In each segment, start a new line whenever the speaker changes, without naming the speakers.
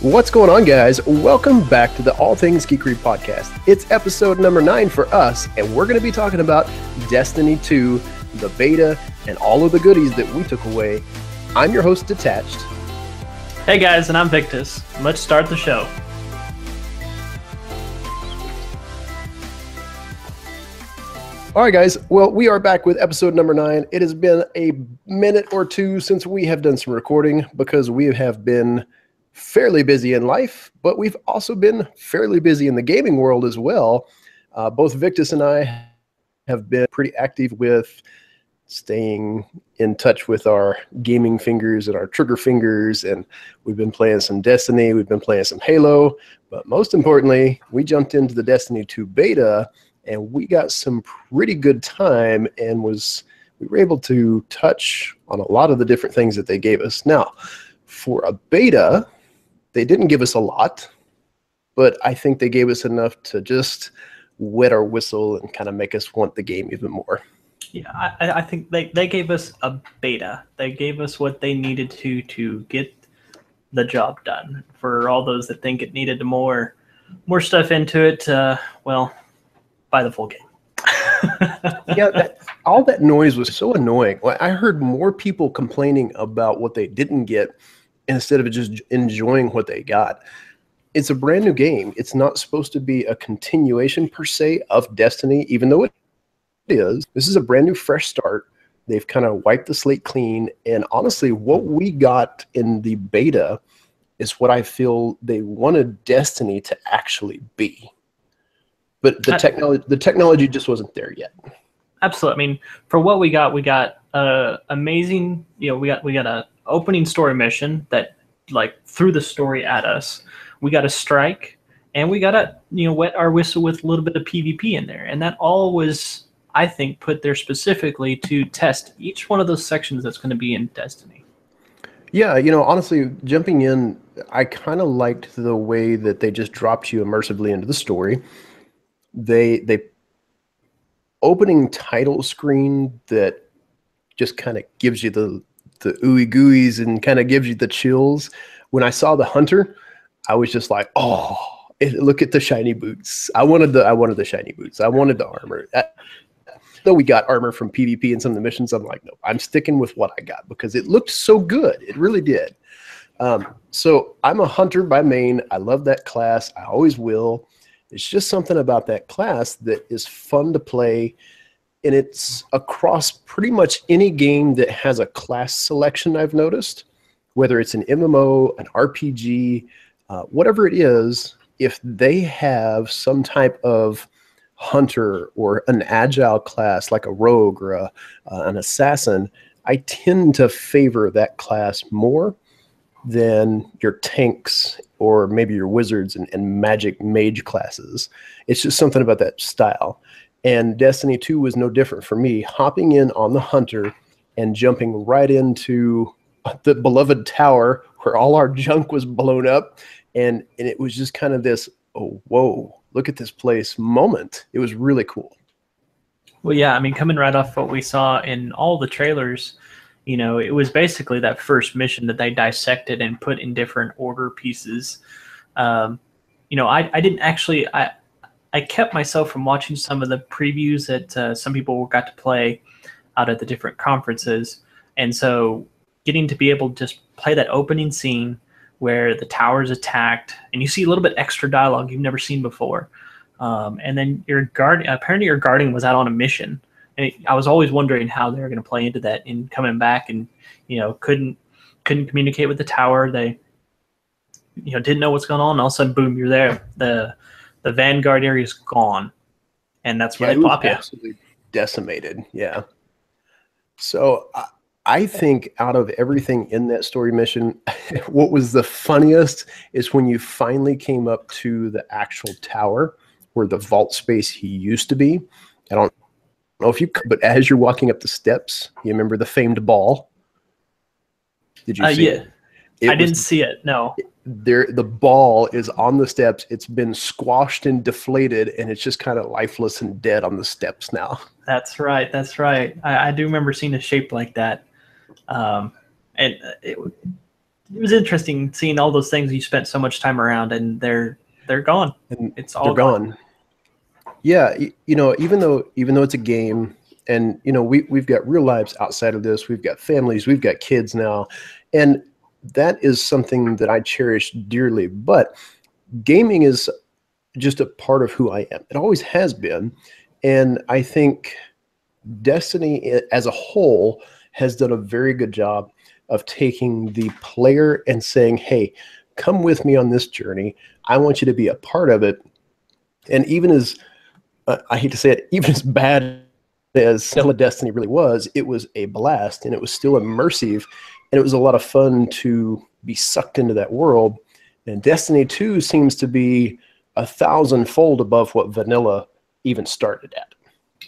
What's going on, guys? Welcome back to the All Things Geekery podcast. It's episode number 9 for us, and we're going to be talking about Destiny 2, the beta, and all of the goodies that we took away. I'm your host, Detached.
Hey guys, and I'm Victus. Let's start the show.
All right, guys. Well, we are back with episode number 9. It has been a minute or two since we have done some recording because we have been fairly busy in life, but we've also been fairly busy in the gaming world as well. Both Victus and I have been pretty active with staying in touch with our gaming fingers and our trigger fingers, and we've been playing some Destiny, we've been playing some Halo, but most importantly, we jumped into the Destiny 2 beta, and we got some pretty good time, and we were able to touch on a lot of the different things that they gave us. Now, for a beta, they didn't give us a lot, but I think they gave us enough to just wet our whistle and kind of make us want the game even more.
Yeah, I think they gave us a beta. They gave us what they needed to get the job done. For all those that think it needed more stuff into it, well, buy the full game.
Yeah, all that noise was so annoying. I heard more people complaining about what they didn't get instead of just enjoying what they got. It's a brand new game. It's not supposed to be a continuation per se of Destiny, even though it is. This is a brand new fresh start. They've kind of wiped the slate clean, and honestly, what we got in the beta is what I feel they wanted Destiny to actually be. But the technology just wasn't there yet.
Absolutely. I mean, for what we got amazing. We got a opening story mission that threw the story at us. We got a strike, and we got to wet our whistle with a little bit of PvP in there, and that all was, I think, put there specifically to test each one of those sections that's going to be in Destiny.
Yeah, honestly, jumping in, I kind of liked the way that they just dropped you immersively into the story. They opening title screen that just kind of gives you the ooey gooeys and kind of gives you the chills. When I saw the hunter, I was just like, oh, look at the shiny boots. I wanted the shiny boots. I wanted the armor. Though we got armor from PvP and some of the missions, I'm like, no, I'm sticking with what I got because it looked so good. It really did. So I'm a hunter by main. I love that class. I always will. It's just something about that class that is fun to play. And it's across pretty much any game that has a class selection, I've noticed, whether it's an MMO, an RPG, whatever it is, if they have some type of hunter or an agile class like a rogue or an assassin, I tend to favor that class more than your tanks or maybe your wizards and magic mage classes. It's just something about that style. And Destiny 2 was no different for me, hopping in on the hunter and jumping right into the beloved tower where all our junk was blown up. And it was just kind of this, oh, whoa, look at this place moment. It was really cool.
Well, yeah, I mean, coming right off what we saw in all the trailers, it was basically that first mission that they dissected and put in different order pieces. I didn't actually... I kept myself from watching some of the previews that some people got to play out at the different conferences. And so getting to be able to just play that opening scene where the tower is attacked and you see a little bit extra dialogue you've never seen before. And then apparently your guardian was out on a mission. And I was always wondering how they were going to play into that in coming back and, couldn't communicate with the tower. They, didn't know what's going on. And all of a sudden, boom, you're there. The Vanguard area is gone, and that's where they pop you.
Absolutely decimated. Yeah. So I think out of everything in that story mission, what was the funniest is when you finally came up to the actual tower where the vault space used to be. I don't know if you could, but as you're walking up the steps, you remember the famed ball? Did you see it?
I didn't see it. No.
The ball is on the steps. It's been squashed and deflated, and it's just kind of lifeless and dead on the steps now.
That's right. I do remember seeing a shape like that. And it was interesting seeing all those things you spent so much time around, and they're gone.
And
It's
they're
all
gone. Yeah, you know, even though it's a game, and you know, we've got real lives outside of this. We've got families, we've got kids now, and that is something that I cherish dearly. But gaming is just a part of who I am. It always has been, and I think Destiny as a whole has done a very good job of taking the player and saying, "Hey, come with me on this journey. I want you to be a part of it." And even as I hate to say it, even as bad as Vanilla Destiny really was, it was a blast and it was still immersive and it was a lot of fun to be sucked into that world. And Destiny 2 seems to be 1,000-fold above what Vanilla even started at.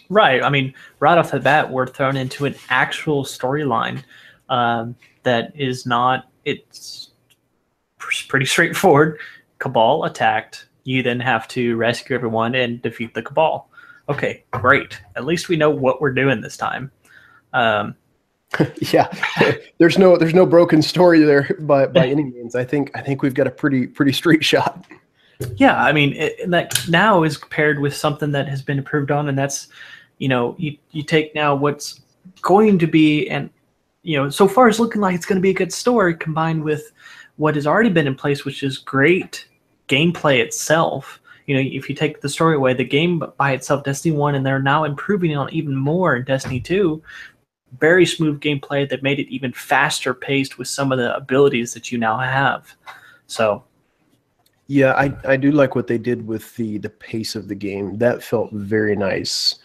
right. I mean, right off the bat, we're thrown into an actual storyline that is not. It's pretty straightforward. Cabal attacked. You then have to rescue everyone and defeat the Cabal. Okay, great. At least we know what we're doing this time.
Yeah, there's no broken story there by any means. I think we've got a pretty straight shot.
Yeah, I mean, that now is paired with something that has been improved on, and that's, you take now what's going to be, and so far it's looking like it's going to be a good story combined with what has already been in place, which is great gameplay itself. If you take the story away, the game by itself, Destiny 1, and they're now improving on even more in Destiny 2, very smooth gameplay that made it even faster paced with some of the abilities that you now have. So
yeah, I do like what they did with the pace of the game. That felt very nice.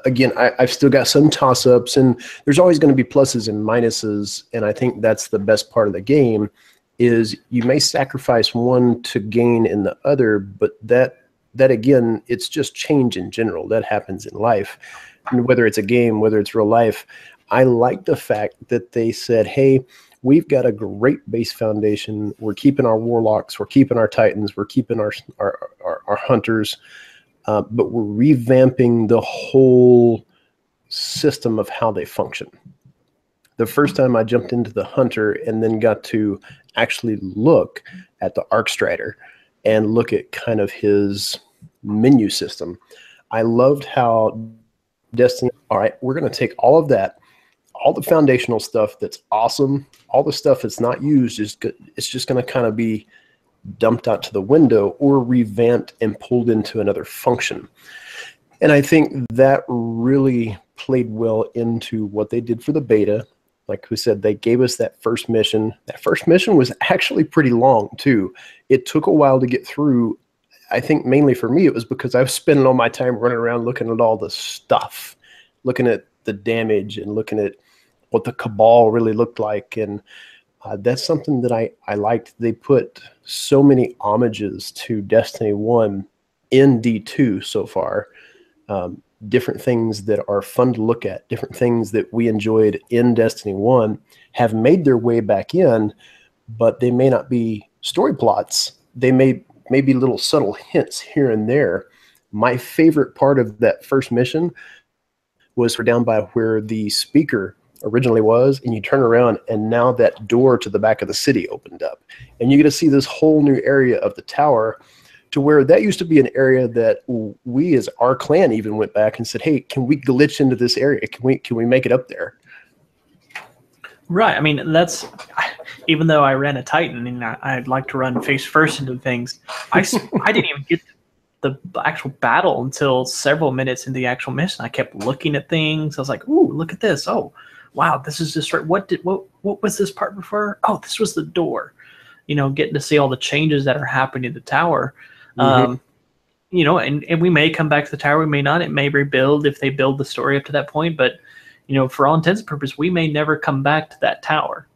Again, I've still got some toss-ups, and there's always going to be pluses and minuses, and I think that's the best part of the game is you may sacrifice one to gain in the other, but that again, it's just change in general. That happens in life. And whether it's a game, whether it's real life, I like the fact that they said, hey, we've got a great base foundation. We're keeping our warlocks, we're keeping our titans, we're keeping our hunters, but we're revamping the whole system of how they function. The first time I jumped into the hunter and then got to actually look at the Arcstrider and look at kind of his menu system, I loved how Destiny, all right, we're going to take all of that, all the foundational stuff that's awesome, all the stuff that's not used, it's just going to kind of be dumped out to the window or revamped and pulled into another function. And I think that really played well into what they did for the beta. Like we said, they gave us that first mission. That first mission was actually pretty long, too. It took a while to get through. I think mainly for me, it was because I was spending all my time running around looking at all the stuff, looking at the damage and looking at what the Cabal really looked like. And that's something that I liked. They put so many homages to Destiny 1 in D2 so far. Different things that are fun to look at, different things that we enjoyed in Destiny 1 have made their way back in, but they may not be story plots. They may be little subtle hints here and there. My favorite part of that first mission was for down by where the speaker originally was, and you turn around and now that door to the back of the city opened up, and you get to see this whole new area of the tower, to where that used to be an area that we as our clan even went back and said, hey, can we glitch into this area? Can we make it up there?
Right. I mean, that's, even though I ran a Titan and I'd like to run face first into things, I didn't even get the actual battle until several minutes into the actual mission. I kept looking at things. I was like, ooh, look at this. Oh, wow, this is just right. What was this part before? Oh, this was the door. Getting to see all the changes that are happening in the tower. Mm-hmm. And we may come back to the tower, we may not. It may rebuild if they build the story up to that point, but for all intents and purposes, we may never come back to that tower.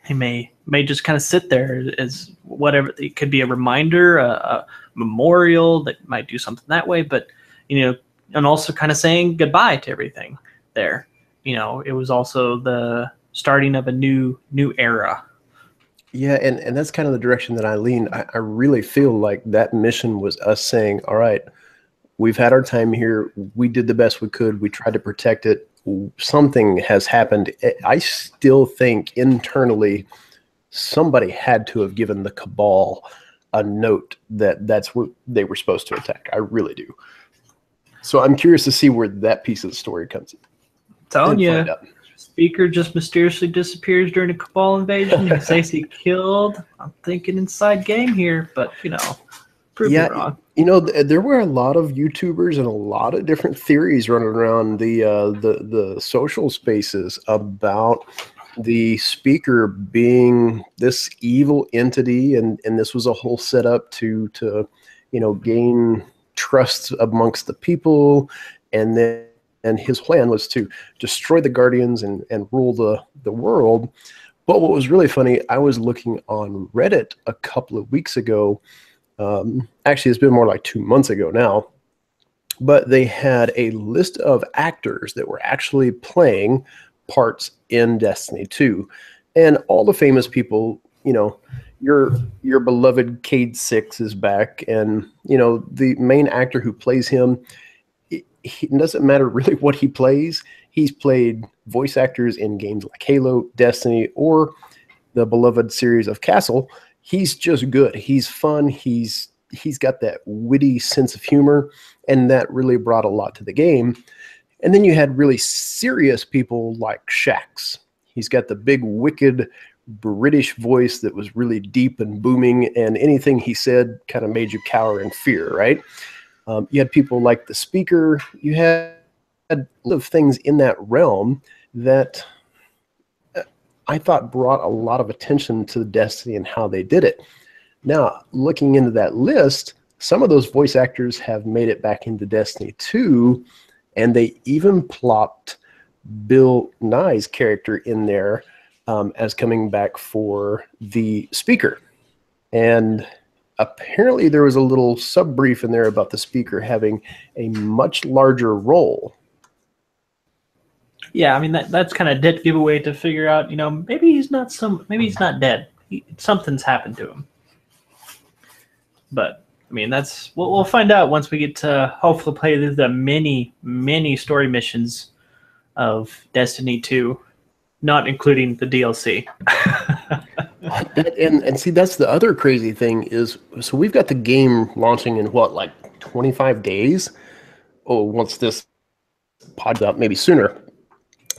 It may just kind of sit there as whatever. It could be a reminder, a memorial that might do something that way, but and also kind of saying goodbye to everything there. It was also the starting of a new era.
Yeah, and that's kind of the direction that I lean. I really feel like that mission was us saying, all right, we've had our time here. We did the best we could. We tried to protect it. something has happened. I still think internally somebody had to have given the Cabal a note that that's what they were supposed to attack. I really do. So I'm curious to see where that piece of the story comes in.
Telling you, Speaker just mysteriously disappears during a Cabal invasion. He says he killed. I'm thinking inside game here, but prove me wrong.
There were a lot of YouTubers and a lot of different theories running around the social spaces about the Speaker being this evil entity, and this was a whole setup to gain trust amongst the people, and his plan was to destroy the Guardians and rule the world. But what was really funny, I was looking on Reddit a couple of weeks ago. Actually, it's been more like 2 months ago now. But they had a list of actors that were actually playing parts in Destiny 2. And all the famous people, your beloved Cade Six is back. And, the main actor who plays him, it doesn't matter really what he plays. He's played voice actors in games like Halo, Destiny, or the beloved series of Castle. He's just good. He's fun. He's got that witty sense of humor, and that really brought a lot to the game. And then you had really serious people like Shax. He's got the big, wicked British voice that was really deep and booming, and anything he said kind of made you cower in fear, right? You had people like the Speaker. You had a lot of things in that realm that I thought brought a lot of attention to Destiny and how they did it. Now, looking into that list, some of those voice actors have made it back into Destiny 2, and they even plopped Bill Nye's character in there as coming back for the Speaker. And apparently there was a little sub-brief in there about the Speaker having a much larger role.
Yeah, I mean that's kind of dead giveaway to figure out. Maybe he's not dead. Something's happened to him. But I mean, we'll find out once we get to hopefully play the many story missions of Destiny 2, not including the DLC.
And see, that's the other crazy thing is, so we've got the game launching in what, like 25 days? Oh, once this pod's up, maybe sooner.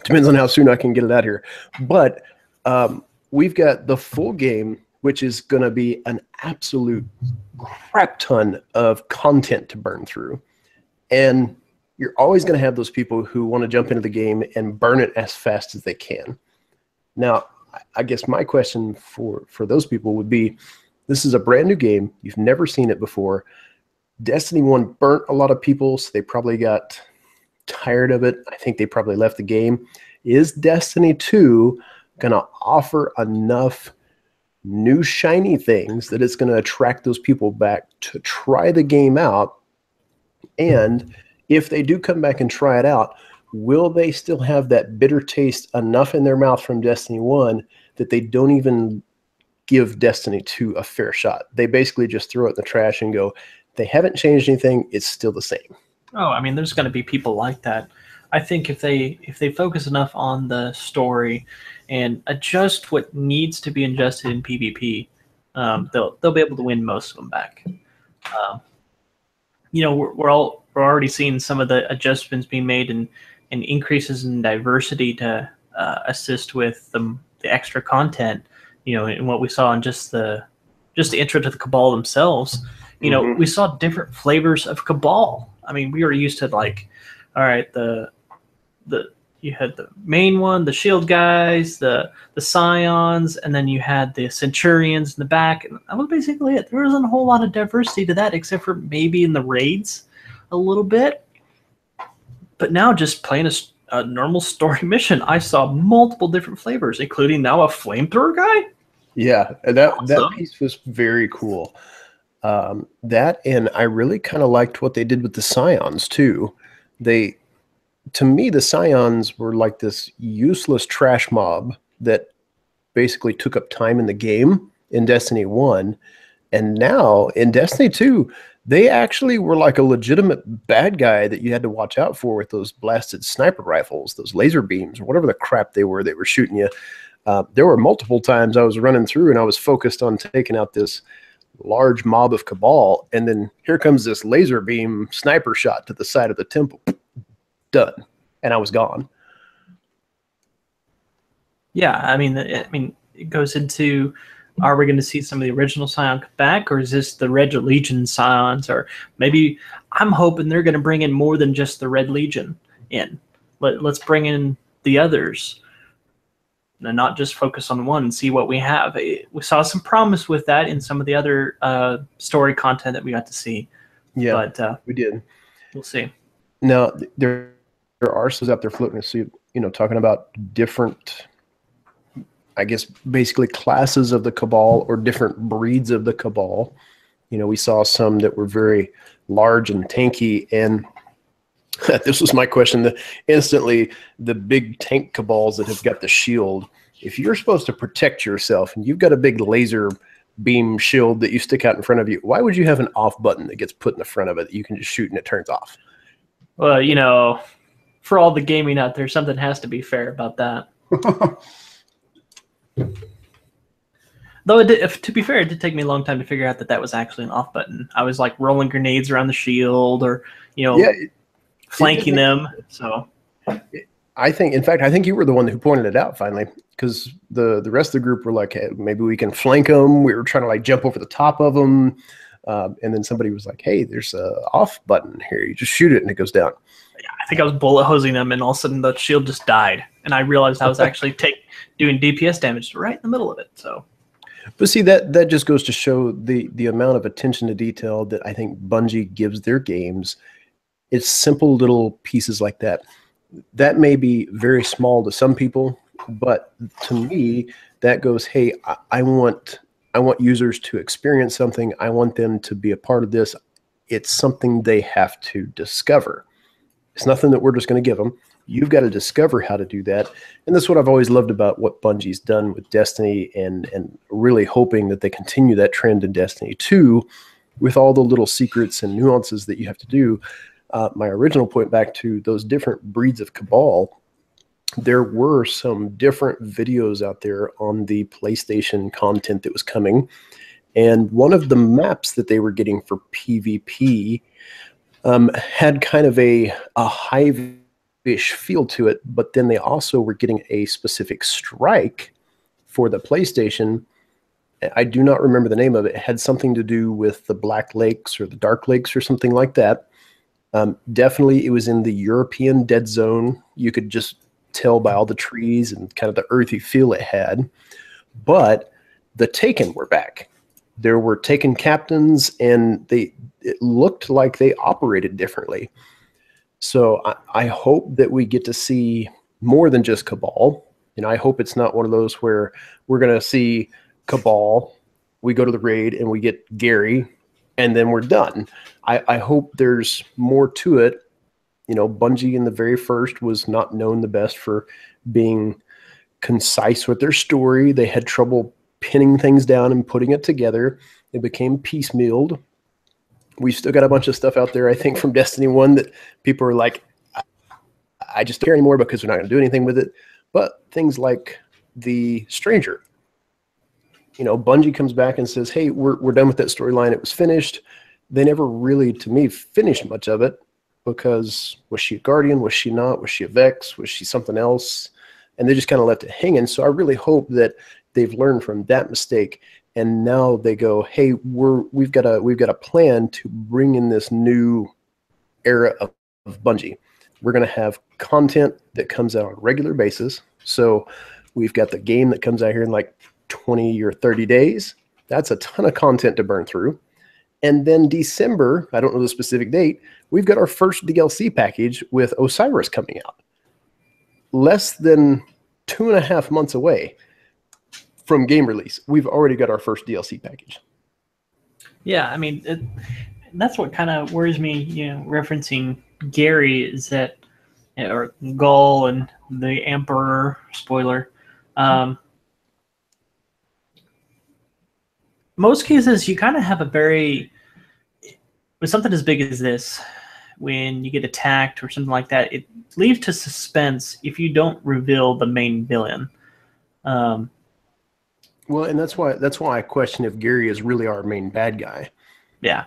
Depends on how soon I can get it out here. But we've got the full game, which is going to be an absolute crap ton of content to burn through. And you're always going to have those people who want to jump into the game and burn it as fast as they can. Now, I guess my question for those people would be, this is a brand new game. You've never seen it before. Destiny 1 burnt a lot of people, so they probably got tired of it. I think they probably left the game. Is Destiny 2 going to offer enough new shiny things that it's going to attract those people back to try the game out? And if they do come back and try it out, will they still have that bitter taste enough in their mouth from Destiny 1 that they don't even give Destiny 2 a fair shot? They basically just throw it in the trash and go, they haven't changed anything, it's still the same.
Oh, I mean, there's going to be people like that. I think if they focus enough on the story and adjust what needs to be ingested in PvP, they'll be able to win most of them back. We're already seeing some of the adjustments being made and increases in diversity to assist with the extra content. And what we saw in just the intro to the Cabal themselves. We saw different flavors of Cabal. I mean, we were used to all right, you had the main one, the shield guys, the scions, and then you had the centurions in the back. And that was basically it. There wasn't a whole lot of diversity to that, except for maybe in the raids a little bit. But now, just playing a normal story mission, I saw multiple different flavors, including now a flamethrower guy.
Yeah, that piece was very cool. That, and I really kind of liked what they did with the Scions too. To me, the Scions were like this useless trash mob that basically took up time in the game in Destiny 1. And now in Destiny 2, they actually were like a legitimate bad guy that you had to watch out for with those blasted sniper rifles, those laser beams, or whatever the crap they were shooting you. There were multiple times I was running through and I was focused on taking out this large mob of Cabal, and then here comes this laser beam sniper shot to the side of the temple. Done. And I was gone.
Yeah, I mean, it goes into, are we going to see some of the original Scion come back, or is this the Red Legion Scions? Or maybe I'm hoping they're going to bring in more than just the Red Legion in. Let's bring in the others and not just focus on one and see what we have. We saw some promise with that in some of the other story content that we got to see.
Yeah,
but
we did.
We'll see.
Now, there are some out there floating, talking about different, I guess, basically classes of the Cabal or different breeds of the Cabal. We saw some that were very large and tanky, and this was my question. Instantly, the big tank Cabals that have got the shield, if you're supposed to protect yourself and you've got a big laser beam shield that you stick out in front of you, why would you have an off button that gets put in the front of it that you can just shoot and it turns off?
Well, for all the gaming out there, something has to be fair about that. Though to be fair, it did take me a long time to figure out that was actually an off button. I was like rolling grenades around the shield, or flanking them. So
I think you were the one who pointed it out finally, because the rest of the group were like, hey, maybe we can flank them. We were trying to like jump over the top of them, and then somebody was like, hey, there's a off button here. You just shoot it and it goes down.
I think I was bullet hosing them, and all of a sudden the shield just died, and I realized I was actually doing DPS damage right in the middle of it. So,
but see, that just goes to show the amount of attention to detail that I think Bungie gives their games. It's simple little pieces like that. That may be very small to some people, but to me, that goes, hey, I want users to experience something. I want them to be a part of this. It's something they have to discover. It's nothing that we're just going to give them. You've got to discover how to do that. And that's what I've always loved about what Bungie's done with Destiny, and really hoping that they continue that trend in Destiny 2 with all the little secrets and nuances that you have to do. My original point back to those different breeds of Cabal, there were some different videos out there on the PlayStation content that was coming. And one of the maps that they were getting for PvP had kind of a hive-ish feel to it, but then they also were getting a specific strike for the PlayStation. I do not remember the name of it. It had something to do with the Black Lakes or the Dark Lakes or something like that. Definitely it was in the European dead zone. You could just tell by all the trees and kind of the earthy feel it had. But the Taken were back. There were Taken captains, and it looked like they operated differently. So I hope that we get to see more than just Cabal. I hope it's not one of those where we're going to see Cabal, we go to the raid and we get Gary, and then we're done. I hope there's more to it. Bungie in the very first was not known the best for being concise with their story. They had trouble pinning things down and putting it together. It became piecemealed. We've still got a bunch of stuff out there, I think, from Destiny 1 that people are like, I just don't care anymore because we're not going to do anything with it. But things like the Stranger. Bungie comes back and says, hey, we're done with that storyline. It was finished. They never really, to me, finished much of it, because was she a Guardian? Was she not? Was she a Vex? Was she something else? And they just kind of left it hanging. So I really hope that they've learned from that mistake, and now they go, hey, we've got a plan to bring in this new era of Bungie. We're going to have content that comes out on a regular basis. So we've got the game that comes out here in like 20 or 30 days. That's a ton of content to burn through. And then December, I don't know the specific date, we've got our first DLC package with Osiris coming out. Less than 2.5 months away from game release, we've already got our first DLC package.
Yeah, I mean, that's what kind of worries me, referencing Gary, is that, or Gull and the Emperor, spoiler, most cases, you kind of have a very, with something as big as this, when you get attacked or something like that, it leaves to suspense if you don't reveal the main villain. Um,
Well, and that's why I question if Gary is really our main bad guy.
yeah.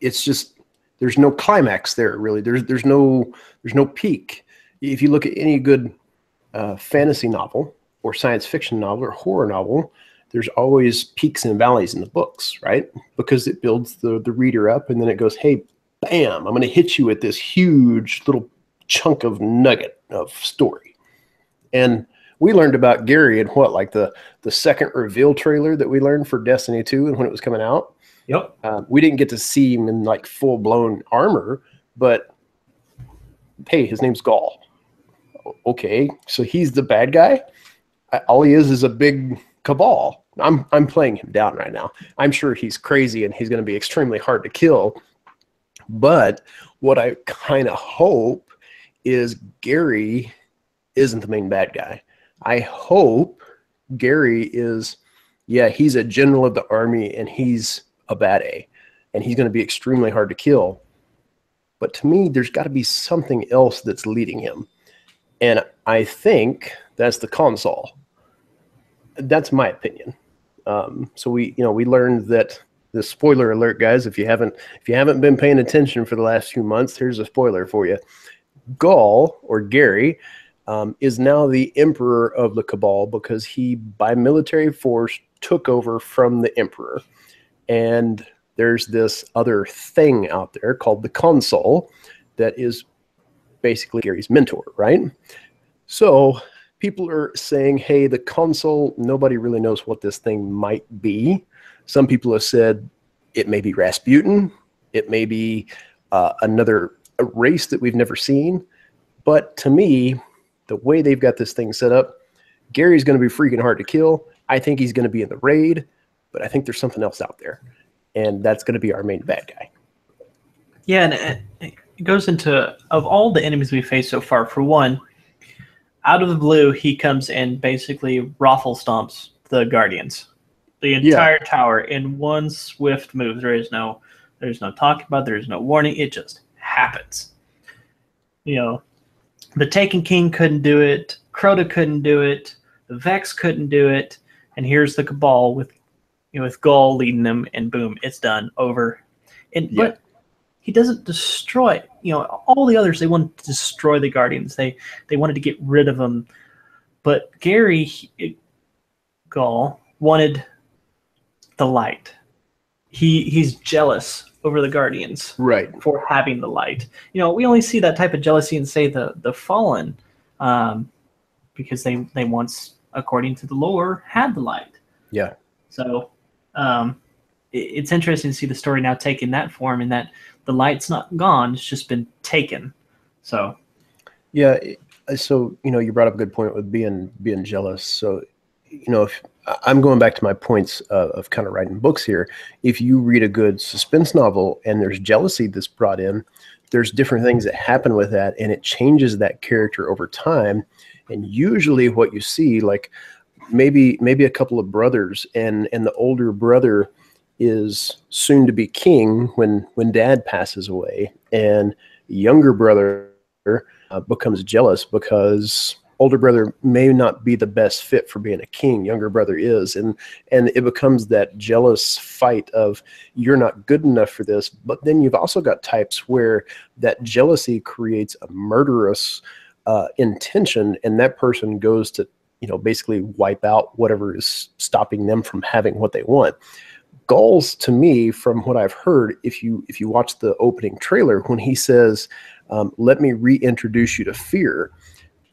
It's just there's no climax there really. There's no peak. If you look at any good fantasy novel or science fiction novel or horror novel, there's always peaks and valleys in the books, right? Because it builds the reader up, and then it goes, hey, bam, I'm going to hit you with this huge little chunk of nugget of story. And we learned about Gary in what, like the second reveal trailer that we learned for Destiny 2 and when it was coming out.
Yep.
We didn't get to see him in like full blown armor, but hey, his name's Gaul. Okay, so he's the bad guy. All he is a big cabal. I'm playing him down right now. I'm sure he's crazy and he's going to be extremely hard to kill. But what I kind of hope is Gary isn't the main bad guy. I hope Gary is, yeah, he's a general of the army and he's a bad A, and he's going to be extremely hard to kill. But to me, there's got to be something else that's leading him. And I think that's the console. That's my opinion. So we learned that the spoiler alert, guys. If you haven't been paying attention for the last few months, here's a spoiler for you. Gaul, or Gary, is now the emperor of the Cabal because he, by military force, took over from the emperor. And there's this other thing out there called the console that is basically Gary's mentor, right? So people are saying, hey, the console, nobody really knows what this thing might be. Some people have said it may be Rasputin. It may be another race that we've never seen. But to me, the way they've got this thing set up, Gary's going to be freaking hard to kill. I think he's going to be in the raid, but I think there's something else out there. And that's going to be our main bad guy.
Yeah, and it goes into, of all the enemies we faced so far, for one, out of the blue, he comes and basically raffle stomps the Guardians. The entire tower in one swift move. There's no talking about, there's no warning. It just happens. You know, the Taken King couldn't do it. Crota couldn't do it. The Vex couldn't do it. And here's the Cabal with Gaul leading them, and boom, it's done, over. But he doesn't destroy. All the others, they wanted to destroy the Guardians. They wanted to get rid of them. But Gaul wanted the light. He's jealous over the Guardians,
right,
for having the light. We only see that type of jealousy in, say, the Fallen, because they once, according to the lore, had the light.
Yeah.
So it's interesting to see the story now taking that form, and that the light's not gone; it's just been taken. So,
yeah. So you brought up a good point with being jealous. So, if I'm going back to my points of kind of writing books here, if you read a good suspense novel and there's jealousy that's brought in, there's different things that happen with that, and it changes that character over time. And usually, what you see, like maybe a couple of brothers, and the older brother is soon to be king when dad passes away, and younger brother becomes jealous because older brother may not be the best fit for being a king. Younger brother is, and it becomes that jealous fight of, you're not good enough for this. But then you've also got types where that jealousy creates a murderous intention, and that person goes to basically wipe out whatever is stopping them from having what they want. Gaul's, to me, from what I've heard, if you watch the opening trailer, when he says, let me reintroduce you to fear,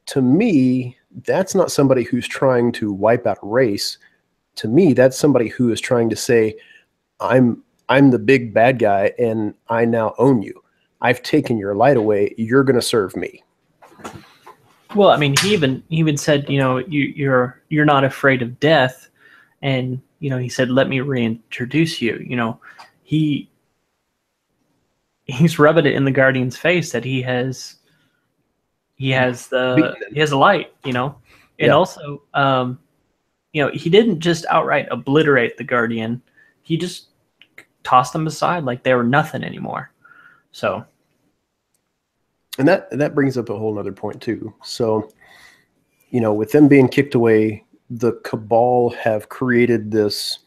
to me, that's not somebody who's trying to wipe out a race. To me, that's somebody who is trying to say, I'm the big bad guy, and I now own you. I've taken your light away. You're going to serve me.
Well, I mean, he even said, you're not afraid of death, and he said, let me reintroduce you. He's rubbing it in the Guardian's face that he has a light, and also he didn't just outright obliterate the Guardian. He just tossed them aside like they were nothing anymore. So,
and that brings up a whole other point too. So, with them being kicked away, the Cabal have created this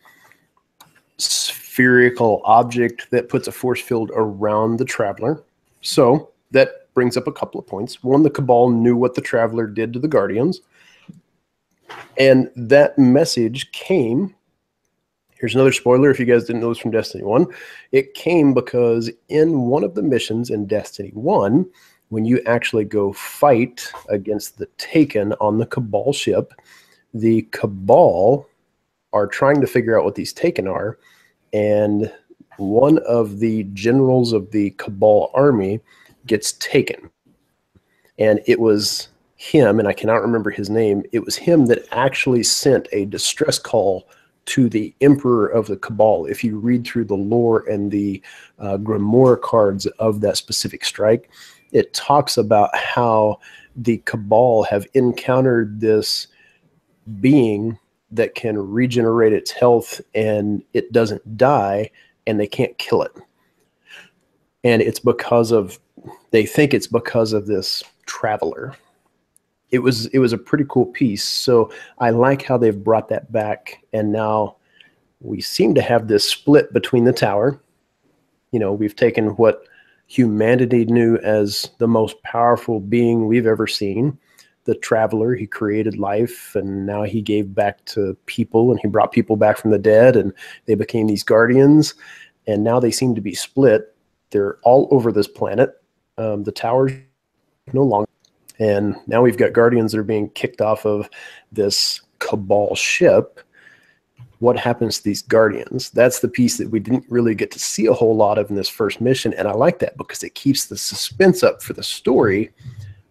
spherical object that puts a force field around the Traveler. So that brings up a couple of points. One, the Cabal knew what the Traveler did to the Guardians. And that message came, here's another spoiler if you guys didn't know this from Destiny 1. It came because in one of the missions in Destiny 1, when you actually go fight against the Taken on the Cabal ship, the Cabal are trying to figure out what these Taken are, and one of the generals of the Cabal army gets taken. And it was him, and I cannot remember his name, it was him that actually sent a distress call to the Emperor of the Cabal. If you read through the lore and the Grimoire cards of that specific strike, it talks about how the Cabal have encountered this being that can regenerate its health and it doesn't die, and they can't kill it. And it's because of, they think it's because of this Traveler. It was a pretty cool piece. So I like how they've brought that back, and now we seem to have this split between the tower. We've taken what humanity knew as the most powerful being we've ever seen, the Traveler. He created life, and now he gave back to people, and he brought people back from the dead, and they became these Guardians. And now they seem to be split. They're all over this planet. The tower's no longer. And now we've got Guardians that are being kicked off of this Cabal ship. What happens to these Guardians? That's the piece that we didn't really get to see a whole lot of in this first mission, and I like that because it keeps the suspense up for the story.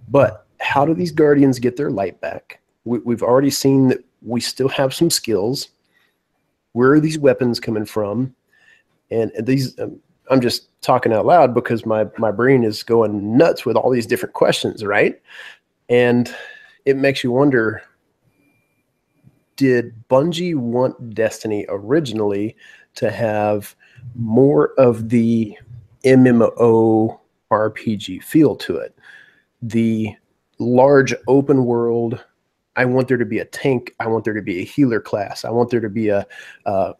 But how do these Guardians get their light back? We've already seen that we still have some skills. Where are these weapons coming from? And these, I'm just talking out loud because my brain is going nuts with all these different questions, right? And it makes you wonder, did Bungie want Destiny originally to have more of the MMO RPG feel to it? The large open world, I want there to be a tank, I want there to be a healer class, I want there to be a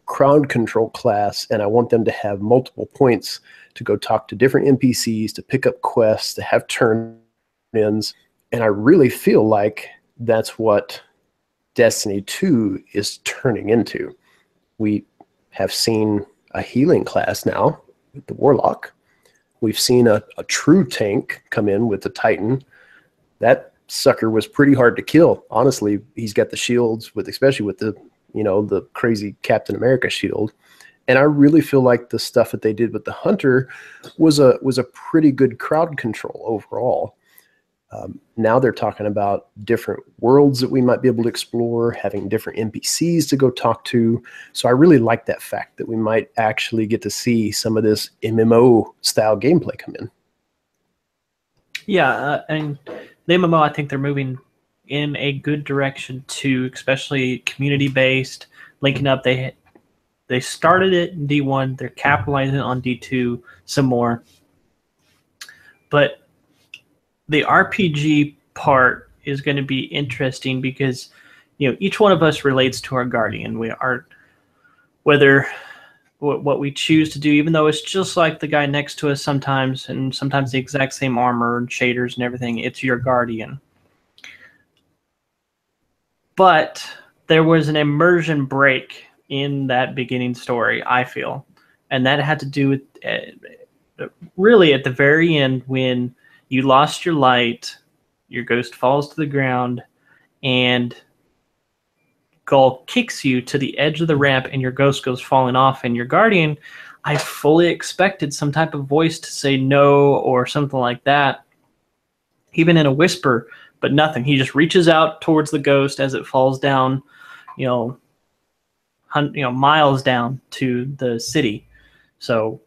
crowd control class, and I want them to have multiple points to go talk to different NPCs, to pick up quests, to have turn-ins. And I really feel like that's what Destiny 2 is turning into. We have seen a healing class now with the Warlock. We've seen a true tank come in with the Titan. That sucker was pretty hard to kill. Honestly, he's got the shields, especially with the the crazy Captain America shield. And I really feel like the stuff that they did with the Hunter was a pretty good crowd control overall. Now they're talking about different worlds that we might be able to explore, having different NPCs to go talk to. So I really like that fact that we might actually get to see some of this MMO style gameplay come in.
Yeah, and the MMO, I think they're moving in a good direction too, especially community-based, linking up. They started it in D1. They're capitalizing on D2 some more. But the RPG part is going to be interesting because, each one of us relates to our Guardian. We are, whether what we choose to do, even though it's just like the guy next to us sometimes, and sometimes the exact same armor and shaders and everything, it's your Guardian. But there was an immersion break in that beginning story, I feel. And that had to do with really at the very end when you lost your light, your ghost falls to the ground, and Gull kicks you to the edge of the ramp and your ghost goes falling off, and your Guardian, I fully expected some type of voice to say no or something like that, even in a whisper, but nothing. He just reaches out towards the ghost as it falls down, miles down to the city. So,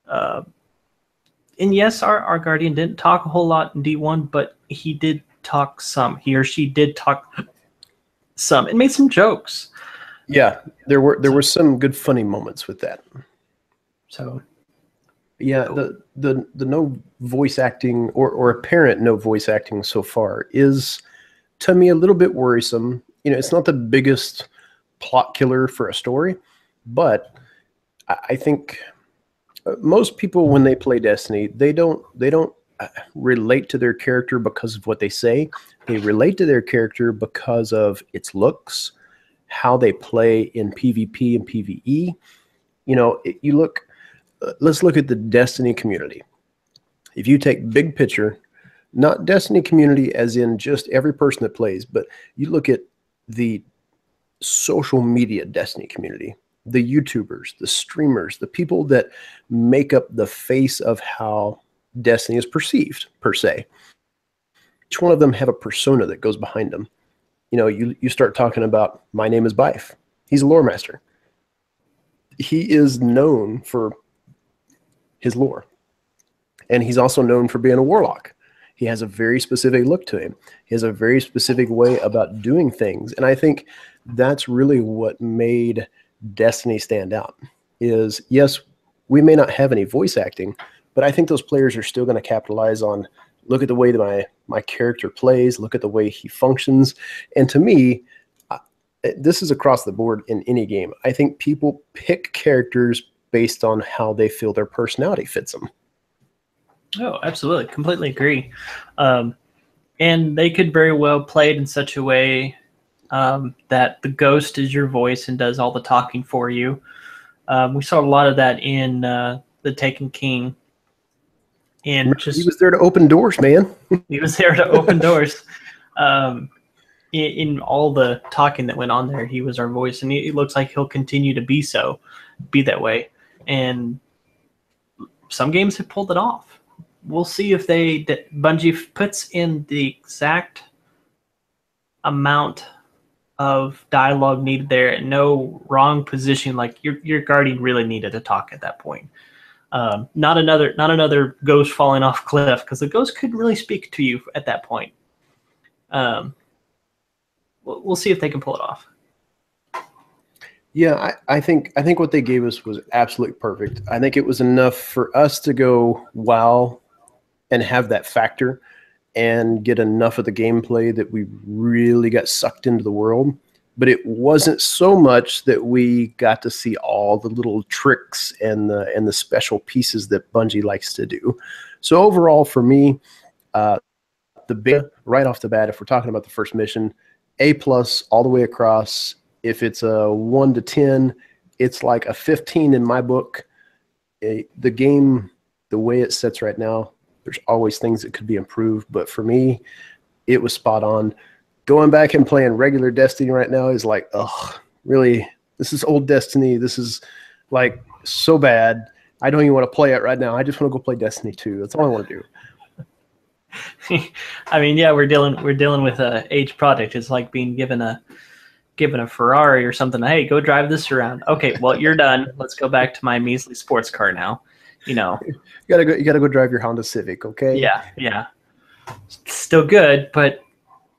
and yes, our Guardian didn't talk a whole lot in D1, but he did talk some. He or she did talk some. It made some jokes.
Yeah, there were some good funny moments with that.
So
yeah, the no voice acting or apparent no voice acting so far is to me a little bit worrisome. It's not the biggest plot killer for a story, but I think most people when they play Destiny, they don't relate to their character because of what they say. They relate to their character because of its looks, how they play in PvP and PvE. You look. Let's look at the Destiny community. If you take big picture, not Destiny community as in just every person that plays, but you look at the social media Destiny community, the YouTubers, the streamers, the people that make up the face of how Destiny is perceived, per se. Each one of them have a persona that goes behind them. You start talking about, my name is Bife. He's a lore master. He is known for his lore. And he's also known for being a warlock. He has a very specific look to him. He has a very specific way about doing things. And I think that's really what made Destiny stand out is, yes, we may not have any voice acting, but I think those players are still going to capitalize on, look at the way that my character plays, look at the way he functions. And to me, this is across the board in any game. I think people pick characters based on how they feel their personality fits them.
Oh, absolutely. Completely agree. And they could very well play it in such a way that the ghost is your voice and does all the talking for you. We saw a lot of that in The Taken King. And
he was there to open doors, man.
He was there to open doors. In all the talking that went on there, he was our voice, and it looks like he'll continue to be that way. And some games have pulled it off. We'll see if Bungie puts in the exact amount of dialogue needed there and no wrong position. Like your guardian really needed to talk at that point. Not another ghost falling off cliff, because the ghost could really speak to you at that point. We'll see if they can pull it off.
Yeah, I think what they gave us was absolutely perfect. I think it was enough for us to go wow and have that factor and get enough of the gameplay that we really got sucked into the world. But it wasn't so much that we got to see all the little tricks and the special pieces that Bungie likes to do. So overall, for me, the big right off the bat, if we're talking about the first mission, A+ all the way across. If it's a 1 to 10, it's like a 15 in my book. The game, the way it sits right now, there's always things that could be improved. But for me, it was spot on. Going back and playing regular Destiny right now is like, ugh, really, this is old Destiny. This is like so bad. I don't even want to play it right now. I just want to go play Destiny 2. That's all I want to
do. I mean, yeah, we're dealing with a aged product. It's like being given a Ferrari or something. Hey, go drive this around. Okay, well, you're done. Let's go back to my measly sports car now. You
gotta go drive your Honda Civic. Okay.
Yeah. Still good, but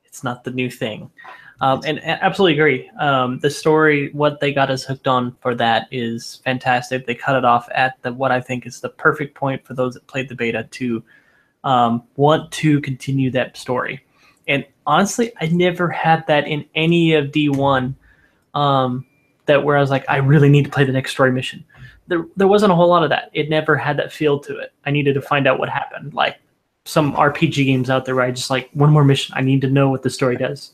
it's not the new thing. And absolutely agree. The story, what they got us hooked on for that is fantastic. They cut it off at what I think is the perfect point for those that played the beta to want to continue that story. And honestly, I never had that in any of D1 that where I was like, I really need to play the next story mission. There wasn't a whole lot of that. It never had that feel to it. I needed to find out what happened. Like some RPG games out there where I just like, one more mission. I need to know what the story does.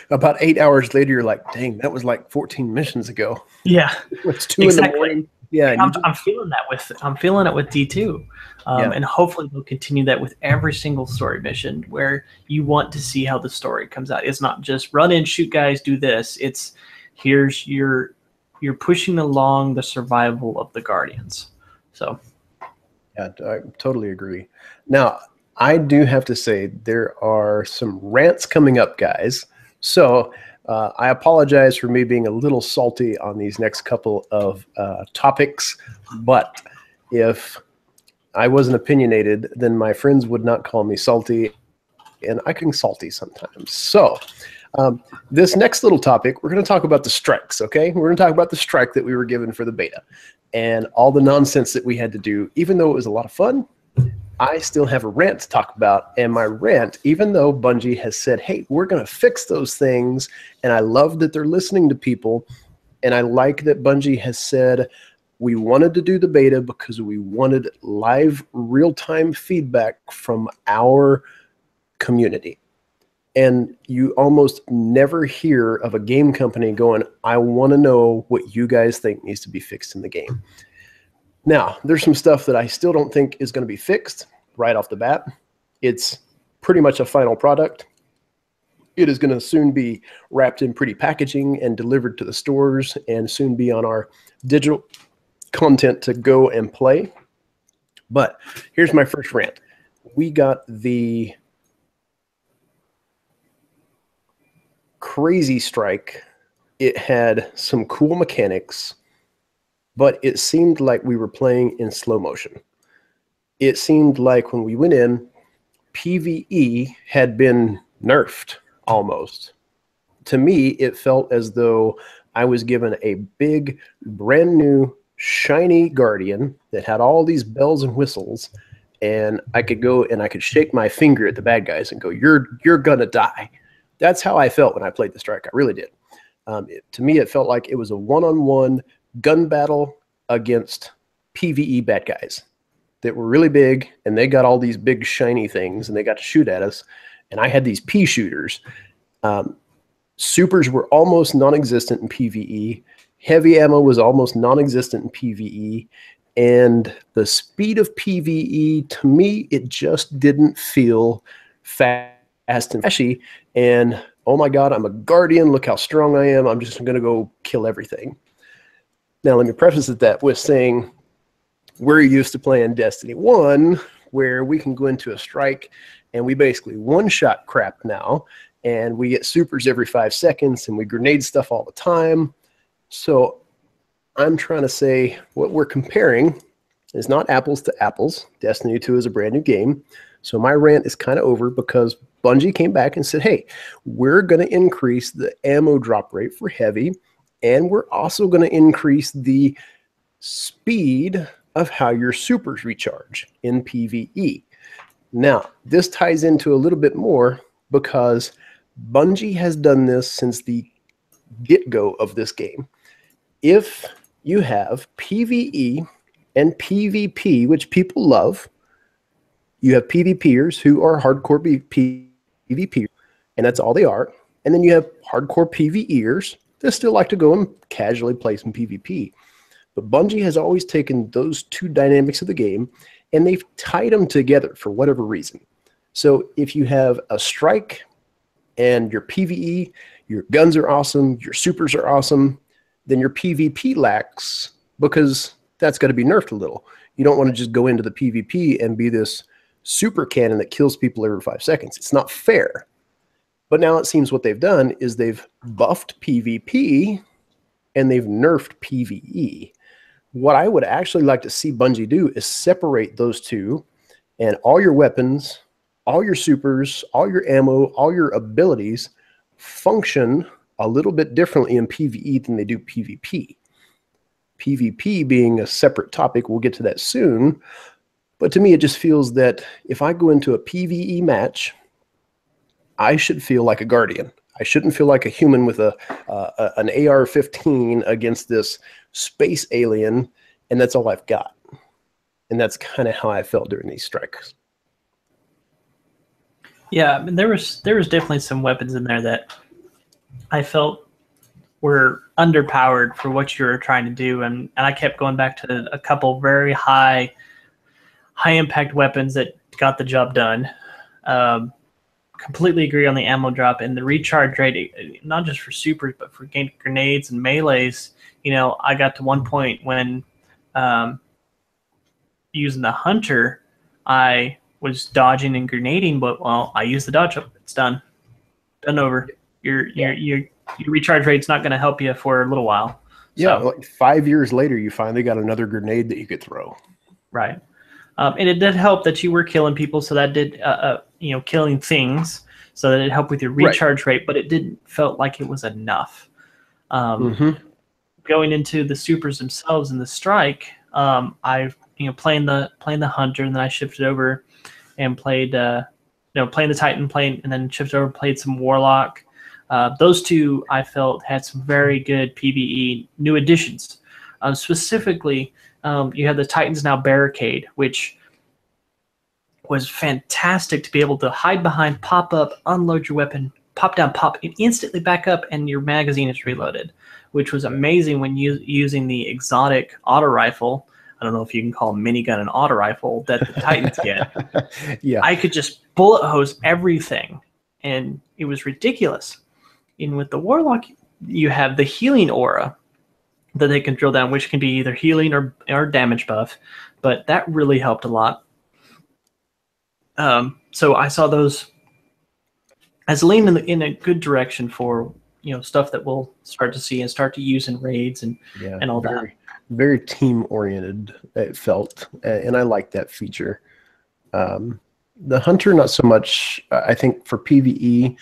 About 8 hours later, you're like, dang, that was like 14 missions ago.
Yeah.
It's 2 in the morning. Yeah.
I'm feeling it with D2. And hopefully they'll continue that with every single story mission where you want to see how the story comes out. It's not just run in, shoot guys, do this. It's you're pushing along the survival of the Guardians. So
yeah, I totally agree. Now, I do have to say there are some rants coming up, guys. So I apologize for me being a little salty on these next couple of topics, but if I wasn't opinionated, then my friends would not call me salty, and I can salty sometimes. So This next little topic, we're going to talk about the strikes, okay? We're going to talk about the strike that we were given for the beta and all the nonsense that we had to do. Even though it was a lot of fun, I still have a rant to talk about. And my rant, even though Bungie has said, hey, we're going to fix those things, and I love that they're listening to people, and I like that Bungie has said, we wanted to do the beta because we wanted live, real-time feedback from our community. And you almost never hear of a game company going, I want to know what you guys think needs to be fixed in the game. Now, there's some stuff that I still don't think is going to be fixed right off the bat. It's pretty much a final product. It is going to soon be wrapped in pretty packaging and delivered to the stores and soon be on our digital content to go and play. But here's my first rant. We got the crazy strike. It had some cool mechanics, but it seemed like we were playing in slow motion. It seemed like when we went in, PvE had been nerfed almost. To me, it felt as though I was given a big, brand new, shiny Guardian that had all these bells and whistles, and I could go and I could shake my finger at the bad guys and go, you're gonna die. That's how I felt when I played the strike. I really did. To me, it felt like it was a one-on-one gun battle against PvE bad guys that were really big, and they got all these big shiny things, and they got to shoot at us. And I had these pea shooters. Supers were almost non-existent in PvE. Heavy ammo was almost non-existent in PvE. And the speed of PvE, to me, it just didn't feel fast and flashy. And, oh my God, I'm a Guardian. Look how strong I am. I'm just going to go kill everything. Now, let me preface that with saying we're used to playing Destiny 1, where we can go into a strike and we basically one-shot crap now, and we get supers every 5 seconds, and we grenade stuff all the time. So I'm trying to say what we're comparing is not apples to apples. Destiny 2 is a brand new game. So my rant is kind of over because Bungie came back and said, hey, we're going to increase the ammo drop rate for heavy, and we're also going to increase the speed of how your supers recharge in PvE. Now, this ties into a little bit more because Bungie has done this since the get-go of this game. If you have PvE and PvP, which people love, you have PvPers who are hardcore PvPers, and that's all they are. And then you have hardcore PvEers that still like to go and casually play some PvP. But Bungie has always taken those two dynamics of the game and they've tied them together for whatever reason. So if you have a strike and your PvE, your guns are awesome, your supers are awesome, then your PvP lacks because that's got to be nerfed a little. You don't want to just go into the PvP and be this super cannon that kills people every 5 seconds. It's not fair. But now it seems what they've done is they've buffed PvP and they've nerfed PvE. What I would actually like to see Bungie do is separate those two, and all your weapons, all your supers, all your ammo, all your abilities function a little bit differently in PvE than they do PvP. PvP being a separate topic, we'll get to that soon. But to me, it just feels that if I go into a PvE match, I should feel like a Guardian. I shouldn't feel like a human with an AR-15 against this space alien, and that's all I've got. And that's kind of how I felt during these strikes.
Yeah, I mean, there was definitely some weapons in there that I felt were underpowered for what you were trying to do, and I kept going back to a couple very high impact weapons that got the job done. Completely agree on the ammo drop and the recharge rate, not just for supers, but for grenades and melees. You know, I got to one point when using the hunter, I was dodging and grenading, but well, I used the dodge. It's done. Done over. Your recharge rate's not going to help you for a little while.
Yeah, so, like 5 years later, you finally got another grenade that you could throw.
Right. And it did help that you were killing people, so that did, killing things, so that it helped with your recharge rate, but it didn't felt like it was enough. Going into the supers themselves and the strike, I've playing the hunter, and then I shifted over and played playing the titan, and then shifted over and played some warlock. Those two I felt had some very good PvE new additions. Specifically, you have the Titans now barricade, which was fantastic to be able to hide behind, pop up, unload your weapon, pop down, pop, and instantly back up, and your magazine is reloaded, which was amazing when using the exotic auto rifle. I don't know if you can call a minigun an auto rifle that the Titans get.
Yeah,
I could just bullet hose everything, and it was ridiculous. And with the Warlock, you have the healing aura that they can drill down, which can be either healing or damage buff, but that really helped a lot. So I saw those as leaning in a good direction for stuff that we'll start to see and start to use in raids and all that.
Very team oriented. It felt, and I like that feature. The hunter, not so much. I think for PvE,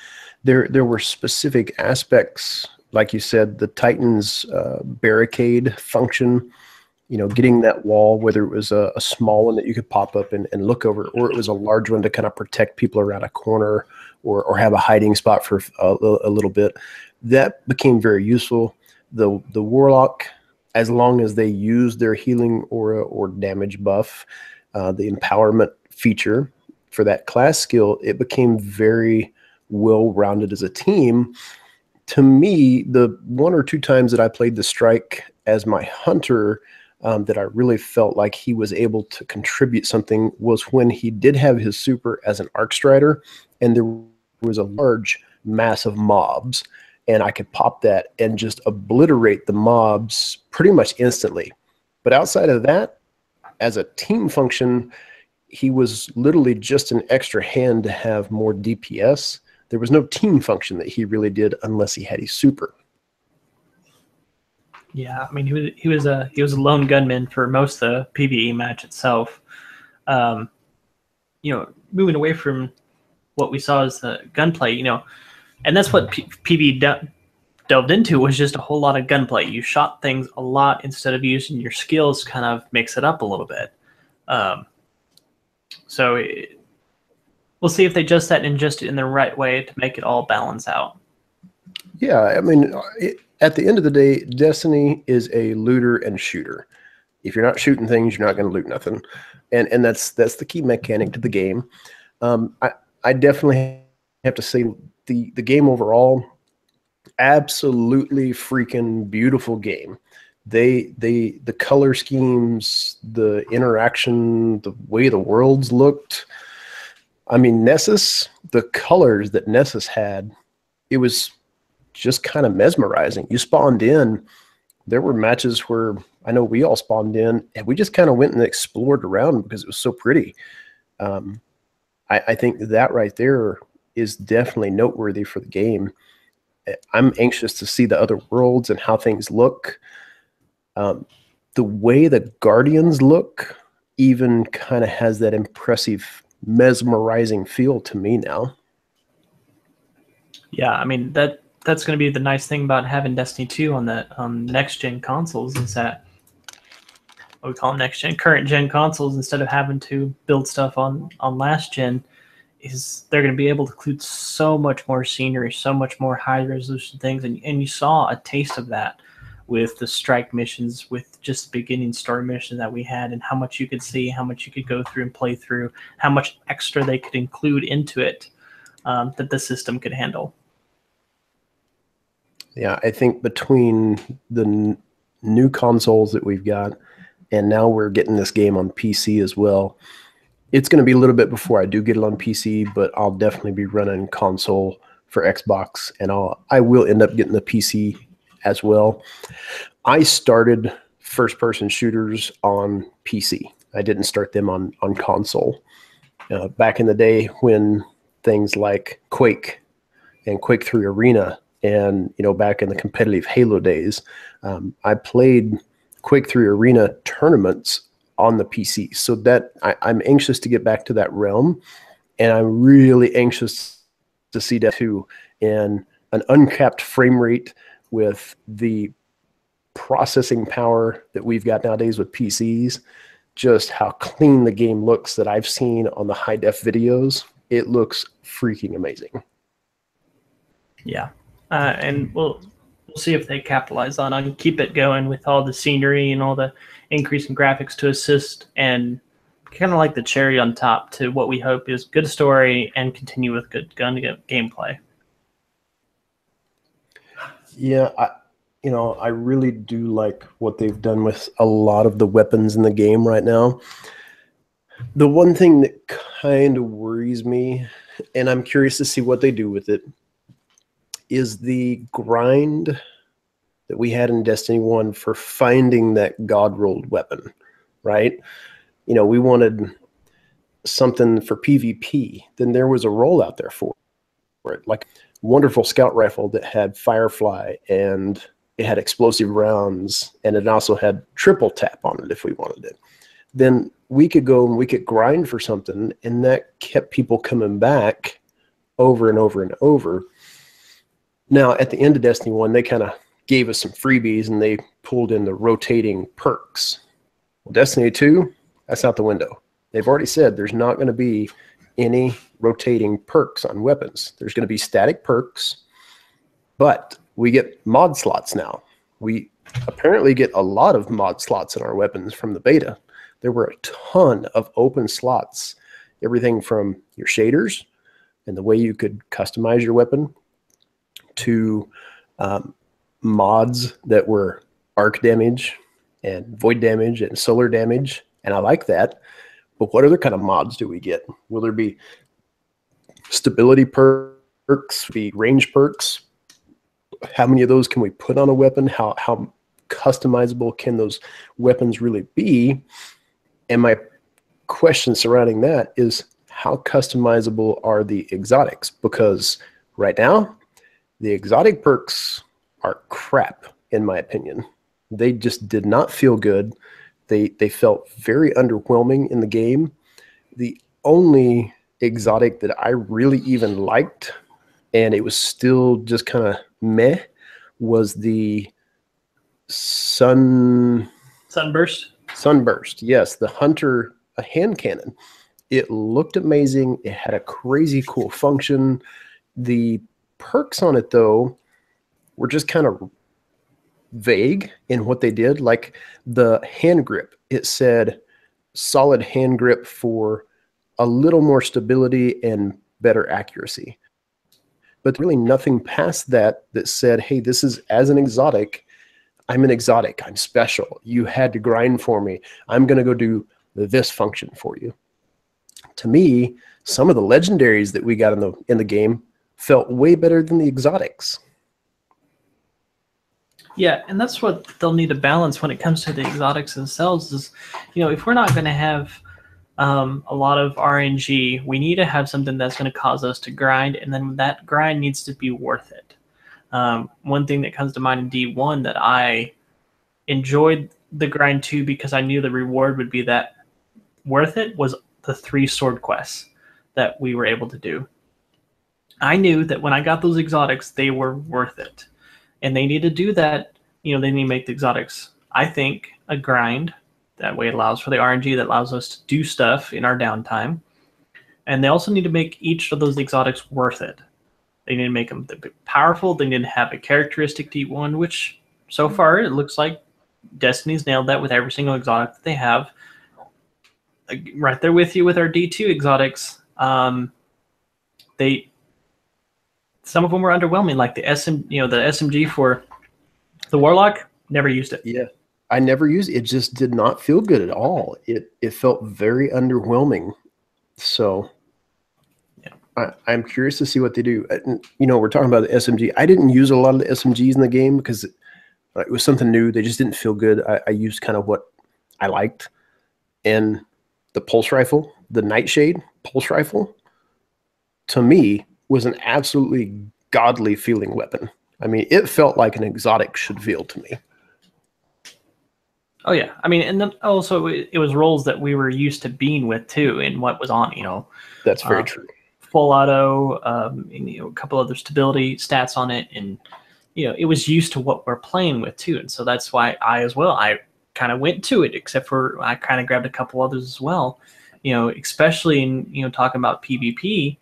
there were specific aspects, like you said, the Titans barricade function. Getting that wall, whether it was a small one that you could pop up and look over, or it was a large one to kind of protect people around a corner or have a hiding spot for a little bit. That became very useful. The Warlock, as long as they used their healing aura or damage buff, the empowerment feature for that class skill, it became very well-rounded as a team. To me, the one or two times that I played the strike as my hunter, that I really felt like he was able to contribute something was when he did have his super as an arc strider, and there was a large mass of mobs, and I could pop that and just obliterate the mobs pretty much instantly. But outside of that, as a team function, he was literally just an extra hand to have more DPS. There was no team function that he really did unless he had his super.
Yeah, I mean he was a lone gunman for most of the PvE match itself. Moving away from what we saw as the gunplay, and that's what PvE delved into, was just a whole lot of gunplay. You shot things a lot instead of using your skills, kind of mix it up a little bit. We'll see if they adjust that and adjust it in the right way to make it all balance out.
Yeah, I mean, at the end of the day, Destiny is a looter and shooter. If you're not shooting things, you're not going to loot nothing, and that's the key mechanic to the game. I definitely have to say the game overall, absolutely freaking beautiful game. The color schemes, the interaction, the way the worlds looked. I mean, Nessus, the colors that Nessus had, it was just kind of mesmerizing. You spawned in. There were matches where I know we all spawned in, and we just kind of went and explored around because it was so pretty. I think that right there is definitely noteworthy for the game. I'm anxious to see the other worlds and how things look. The way the Guardians look even kind of has that impressive, mesmerizing feel to me now.
Yeah, I mean that's going to be the nice thing about having Destiny 2 on the next gen consoles, is that what we call next gen, current gen consoles, instead of having to build stuff on last gen, is they're going to be able to include so much more scenery, so much more high resolution things, and you saw a taste of that with the strike missions, with just the beginning story mission that we had, and how much you could see, how much you could go through and play through, how much extra they could include into it that the system could handle.
Yeah, I think between the new consoles that we've got, and now we're getting this game on PC as well, it's going to be a little bit before I do get it on PC, but I'll definitely be running console for Xbox, and I will end up getting the PC as well. I started first-person shooters on PC. I didn't start them on console. Back in the day when things like Quake and Quake 3 Arena, and back in the competitive Halo days, I played Quake 3 Arena tournaments on the PC. So that I'm anxious to get back to that realm, and I'm really anxious to see that too in an uncapped frame rate with the processing power that we've got nowadays with PCs. Just how clean the game looks that I've seen on the high def videos. It looks freaking amazing.
Yeah, and we'll see if they capitalize on keep it going with all the scenery and all the increase in graphics to assist, and kind of like the cherry on top to what we hope is good story and continue with good gun gameplay.
Yeah, I really do like what they've done with a lot of the weapons in the game right now. The one thing that kind of worries me, and I'm curious to see what they do with it, is the grind that we had in Destiny 1 for finding that God-rolled weapon, right? We wanted something for PvP. Then there was a roll out there for it, like wonderful scout rifle that had Firefly, and it had explosive rounds, and it also had triple tap on it if we wanted it. Then we could go and we could grind for something, and that kept people coming back over and over and over. Now, at the end of Destiny 1, they kind of gave us some freebies, and they pulled in the rotating perks. Well, Destiny 2, that's out the window. They've already said there's not going to be any rotating perks on weapons. There's going to be static perks, but we get mod slots now. We apparently get a lot of mod slots in our weapons from the beta. There were a ton of open slots, everything from your shaders and the way you could customize your weapon to mods that were arc damage and void damage and solar damage. And I like that. But what other kind of mods do we get? Will there be stability perks, be range perks? How many of those can we put on a weapon? How customizable can those weapons really be? And my question surrounding that is, how customizable are the exotics? Because right now, the exotic perks are crap, in my opinion. They just did not feel good. They felt very underwhelming in the game. The only exotic that I really even liked, and it was still just kind of meh, was the Sunburst. Yes, the Hunter hand cannon. It looked amazing. It had a crazy cool function. The perks on it, though, were just kind of vague in what they did. Like the hand grip, it said solid hand grip for a little more stability and better accuracy. But really nothing past that said, hey, this is, as an exotic, I'm an exotic, I'm special. You had to grind for me. I'm going to go do this function for you. To me, some of the legendaries that we got in the game felt way better than the exotics.
Yeah, and that's what they'll need to balance when it comes to the exotics themselves is, if we're not going to have a lot of RNG, we need to have something that's going to cause us to grind, and then that grind needs to be worth it. One thing that comes to mind in D1 that I enjoyed the grind to because I knew the reward would be that worth it was the 3 sword quests that we were able to do. I knew that when I got those exotics, they were worth it. And they need to do that. They need to make the exotics, I think, a grind. That way it allows for the RNG that allows us to do stuff in our downtime. And they also need to make each of those exotics worth it. They need to make them powerful. They need to have a characteristic D1, which so far it looks like Destiny's nailed that with every single exotic that they have. Right there with you with our D2 exotics. Some of them were underwhelming, like the SMG for the Warlock. Never used it.
Yeah, I never used it. It just did not feel good at all. It felt very underwhelming. So yeah. I'm curious to see what they do. We're talking about the SMG. I didn't use a lot of the SMGs in the game because it was something new. They just didn't feel good. I used kind of what I liked. And the pulse rifle, the Nightshade pulse rifle, to me, was an absolutely godly feeling weapon. I mean, it felt like an exotic should feel to me.
Oh yeah, I mean, and then also it was rolls that we were used to being with too, and what was on,
That's very true.
full auto, and, a couple other stability stats on it, and it was used to what we're playing with too, and so that's why I kind of went to it, except for I kind of grabbed a couple others as well, especially in talking about PvP,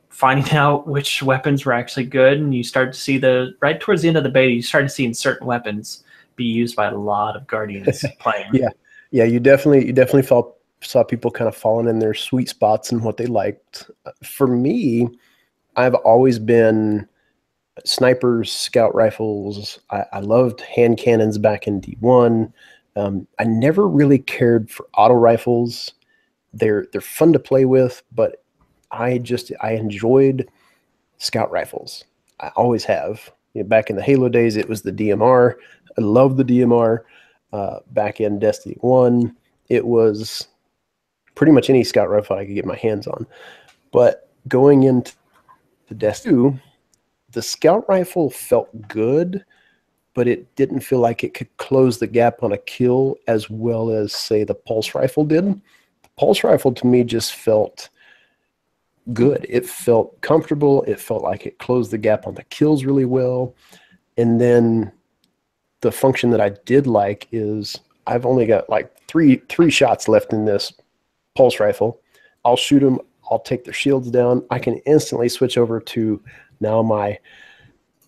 finding out which weapons were actually good, and you start to see right towards the end of the beta, you started seeing certain weapons be used by a lot of Guardians playing.
Yeah, you definitely saw people kind of falling in their sweet spots and what they liked. For me, I've always been snipers, scout rifles. I loved hand cannons back in D1. I never really cared for auto rifles. They're fun to play with, but I enjoyed scout rifles. I always have. Back in the Halo days, it was the DMR. I love the DMR. Back in Destiny 1, it was pretty much any scout rifle I could get my hands on. But going into Destiny 2, the scout rifle felt good, but it didn't feel like it could close the gap on a kill as well as, say, the pulse rifle did. The pulse rifle to me just felt good. It felt comfortable. It felt like it closed the gap on the kills really well. And then the function that I did like is I've only got like three shots left in this pulse rifle. I'll shoot them. I'll take their shields down. I can instantly switch over to now my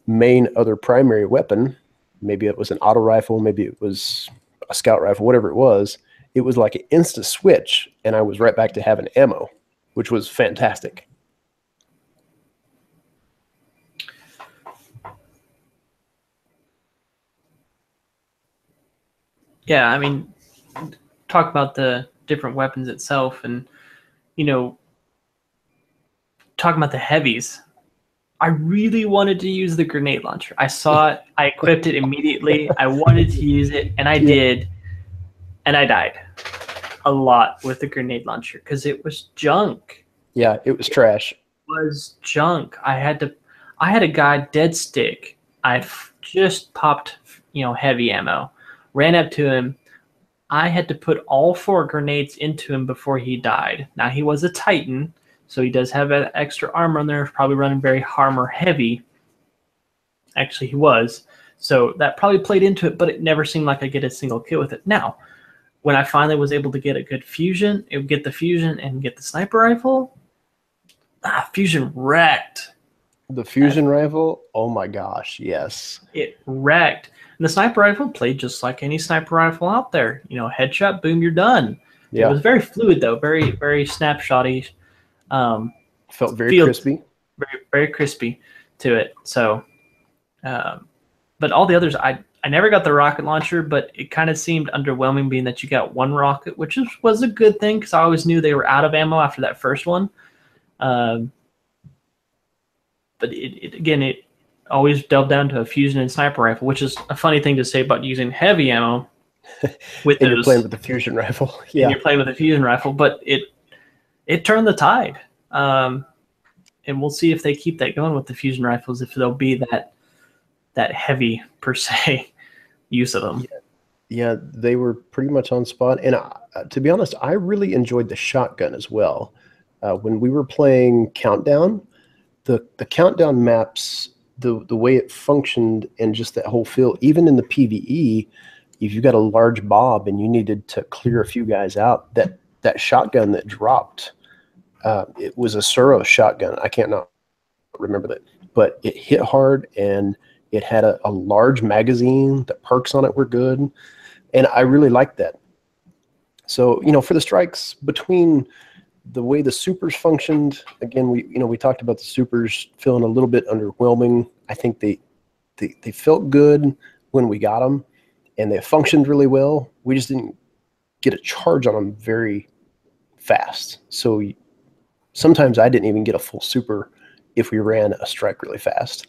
main other primary weapon. Maybe it was an auto rifle. Maybe it was a scout rifle, whatever it was. It was like an instant switch, and I was right back to having ammo, which was fantastic.
Yeah, I mean, talk about the different weapons itself, and talking about the heavies. I really wanted to use the grenade launcher. I saw it, I equipped it immediately. I wanted to use it, and I did, and I died a lot with the grenade launcher because it was junk.
Yeah, it was trash.
It was junk. I had a guy dead stick. I'd just popped, heavy ammo. Ran up to him. I had to put all 4 grenades into him before he died. Now, he was a Titan, so he does have an extra armor on there, probably running very armor heavy. Actually, he was. So that probably played into it, but it never seemed like I get a single kill with it. Now, when I finally was able to get a good fusion, it would get the fusion and get the sniper rifle, fusion wrecked.
The fusion rifle, oh my gosh, yes.
It wrecked. And the sniper rifle played just like any sniper rifle out there. Headshot, boom, you're done. Yeah. It was very fluid, though, very, very snapshotty.
Felt very crispy.
Very, very crispy to it. So, but all the others, I never got the rocket launcher, but it kind of seemed underwhelming being that you got 1 rocket, which was a good thing because I always knew they were out of ammo after that first one. But it always delved down to a fusion and sniper rifle, which is a funny thing to say about using heavy ammo.
With and you're playing with the fusion rifle.
Yeah, and you're playing with the fusion rifle, but it turned the tide. And we'll see if they keep that going with the fusion rifles, if there'll be that heavy per se use of them.
Yeah, they were pretty much on spot. And to be honest, I really enjoyed the shotgun as well. When we were playing Countdown, the Countdown maps, the way it functioned and just that whole feel, even in the PvE, if you got a large bob and you needed to clear a few guys out, that shotgun that dropped, it was a Suro shotgun. I can't not remember that, but it hit hard and it had a large magazine. The perks on it were good, and I really liked that. So for the strikes, between the way the supers functioned, again, we talked about the supers feeling a little bit underwhelming. I think they felt good when we got them, and they functioned really well. We just didn't get a charge on them very fast. So sometimes I didn't even get a full super if we ran a strike really fast.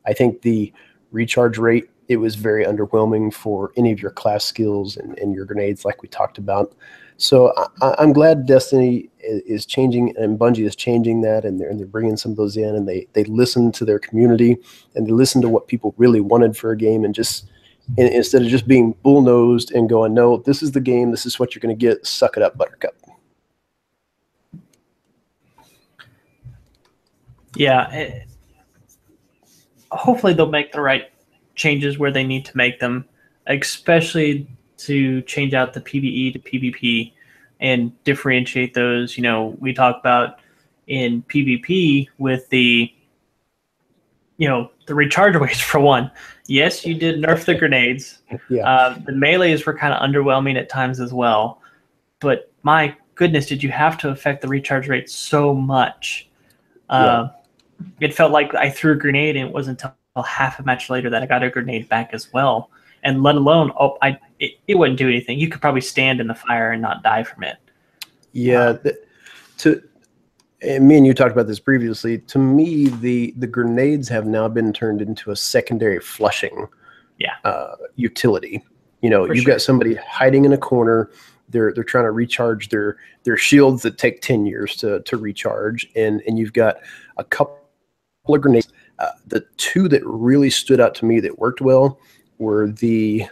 I think the recharge rate, it was very underwhelming for any of your class skills and your grenades like we talked about. So I'm glad Destiny is changing and Bungie is changing that, and they're bringing some of those in, and they listen to their community and they listen to what people really wanted for a game, and just instead of just being bull-nosed and going, no, this is the game, this is what you're going to get, suck it up, buttercup.
Yeah, hopefully they'll make the right changes where they need to make them, especially to change out the PvE to PvP and differentiate those. You know, we talk about in PvP with the, you know, the recharge rates for one. Yes, you did nerf the grenades.
Yeah.
The melees were kind of underwhelming at times as well. But my goodness, did you have to affect the recharge rate so much?
Yeah.
It felt like I threw a grenade and it wasn't until half a match later that I got a grenade back as well. And let alone, it wouldn't do anything. You could probably stand in the fire and not die from it.
Yeah. And me and you talked about this previously. To me, the grenades have now been turned into a secondary flushing utility. You know, you've got somebody hiding in a corner. They're trying to recharge their shields that take 10 years to recharge, and you've got a couple of grenades. The two that really stood out to me that worked well were the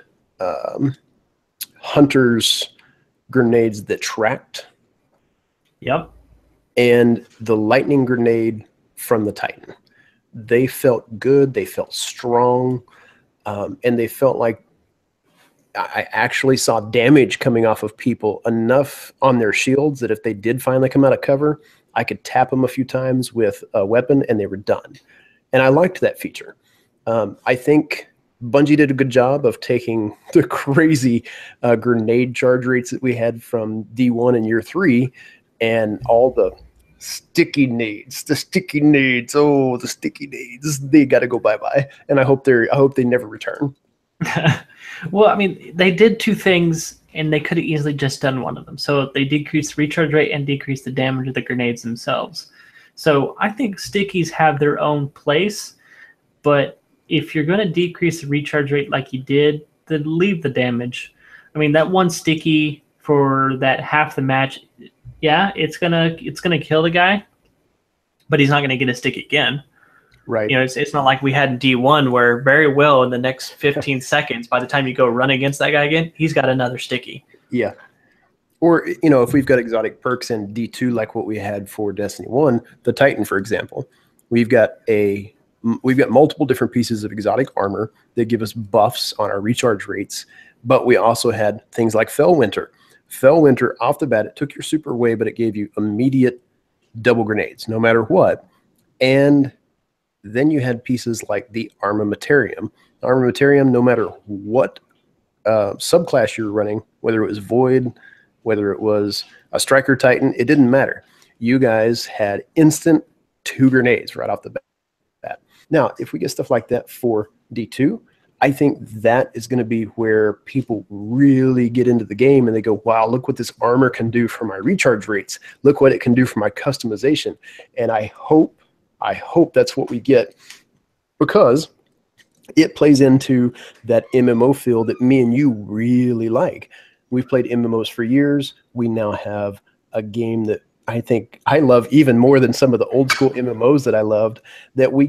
Hunter's grenades that tracked.
Yep.
And the lightning grenade from the Titan. They felt good. They felt strong. And they felt like I actually saw damage coming off of people enough on their shields that if they did finally come out of cover, I could tap them a few times with a weapon and they were done. And I liked that feature. I think Bungie did a good job of taking the crazy grenade charge rates that we had from D1 in year 3 and all the sticky nades, the sticky nades, they got to go bye-bye. And I hope they never return.
Well, I mean, they did two things, and they could have easily just done one of them. So they decreased the recharge rate and decreased the damage of the grenades themselves. So I think stickies have their own place, but if you're going to decrease the recharge rate like you did, then leave the damage. I mean, that one sticky for that half the match, yeah, it's gonna kill the guy, but he's not gonna get a stick again.
Right.
You know, it's not like we had in D1 where very well in the next 15 seconds, by the time you go run against that guy again, he's got another sticky.
Yeah. Or, you know, if we've got exotic perks in D2 like what we had for Destiny 1, the Titan, for example, we've got multiple different pieces of exotic armor that give us buffs on our recharge rates, but we also had things like Fellwinter. Fellwinter, off the bat, it took your super away, but it gave you immediate double grenades, no matter what. And then you had pieces like the Armamentarium. Armamentarium, no matter what subclass you were running, whether it was Void, whether it was a Striker Titan, it didn't matter. You guys had instant 2 grenades right off the bat. Now, if we get stuff like that for D2, I think that is going to be where people really get into the game and they go, wow, look what this armor can do for my recharge rates. Look what it can do for my customization. And I hope that's what we get, because it plays into that MMO feel that me and you really like. We've played MMOs for years. We now have a game that I think I love even more than some of the old school MMOs that I loved, that we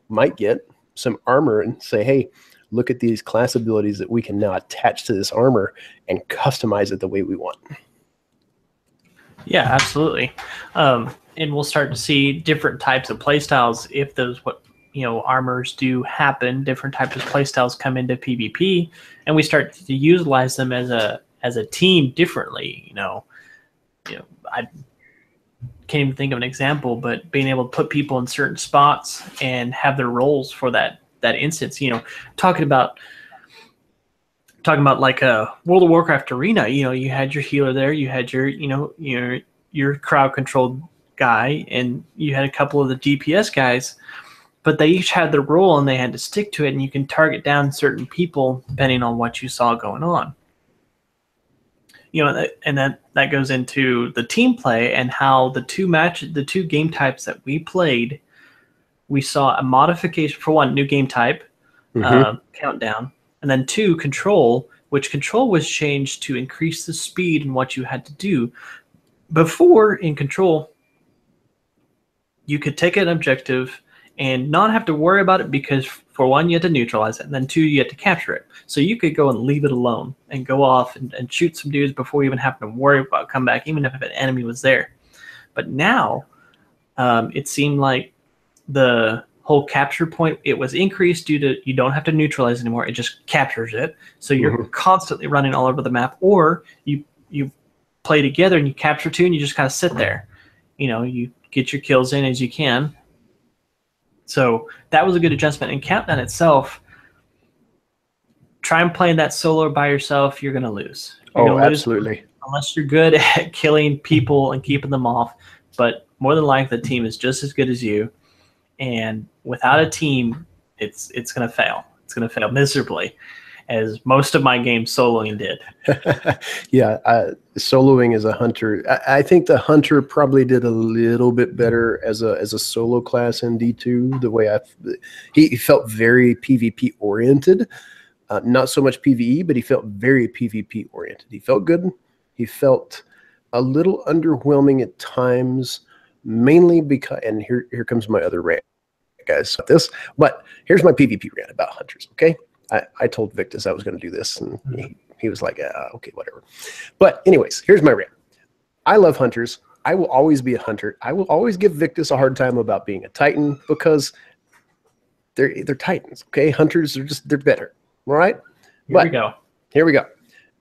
might get some armor and say, hey, look at these class abilities that we can now attach to this armor and customize it the way we want.
Yeah, absolutely. And we'll start to see different types of playstyles if those armors do happen. Different types of playstyles come into PvP, and we start to utilize them as a team differently. You know, I can't even think of an example, but being able to put people in certain spots and have their roles for that instance. You know, talking about like a World of Warcraft arena. You know, you had your healer there, you had your crowd controlled guy, and you had a couple of the DPS guys, but they each had their role and they had to stick to it, and you can target down certain people depending on what you saw going on. You know, and that goes into the team play and how the two game types that we played, we saw a modification for one, new game type, countdown, and then 2, control, which control was changed to increase the speed in what you had to do. Before, in control, you could take an objective and not have to worry about it because, for one, you had to neutralize it, and then two, you had to capture it. So you could go and leave it alone and go off and shoot some dudes before you even have to worry about coming back, even if an enemy was there. But now, it seemed like the whole capture point, it was increased due to you don't have to neutralize anymore. It just captures it. So you're constantly running all over the map, or you play together and you capture two and you just kind of sit there. You get your kills in as you can. So that was a good adjustment. And Countdown itself, try and playing that solo by yourself, you're going to lose.
Absolutely.
Unless you're good at killing people and keeping them off. But more than likely, the team is just as good as you. And without a team, it's going to fail. It's going to fail miserably, as most of my games soloing did.
Yeah, soloing as a hunter. I think the hunter probably did a little bit better as a solo class in D2. The way he felt very PvP oriented, not so much PvE, but he felt very PvP oriented. He felt good. He felt a little underwhelming at times, mainly because, and here comes my other rant, guys. But here's my PvP rant about hunters. Okay. I told Victus I was going to do this, and he was like, okay, whatever. But anyways, here's my rant. I love hunters. I will always be a hunter. I will always give Victus a hard time about being a Titan because they're Titans, okay? Hunters are they're better, all right? Here we go.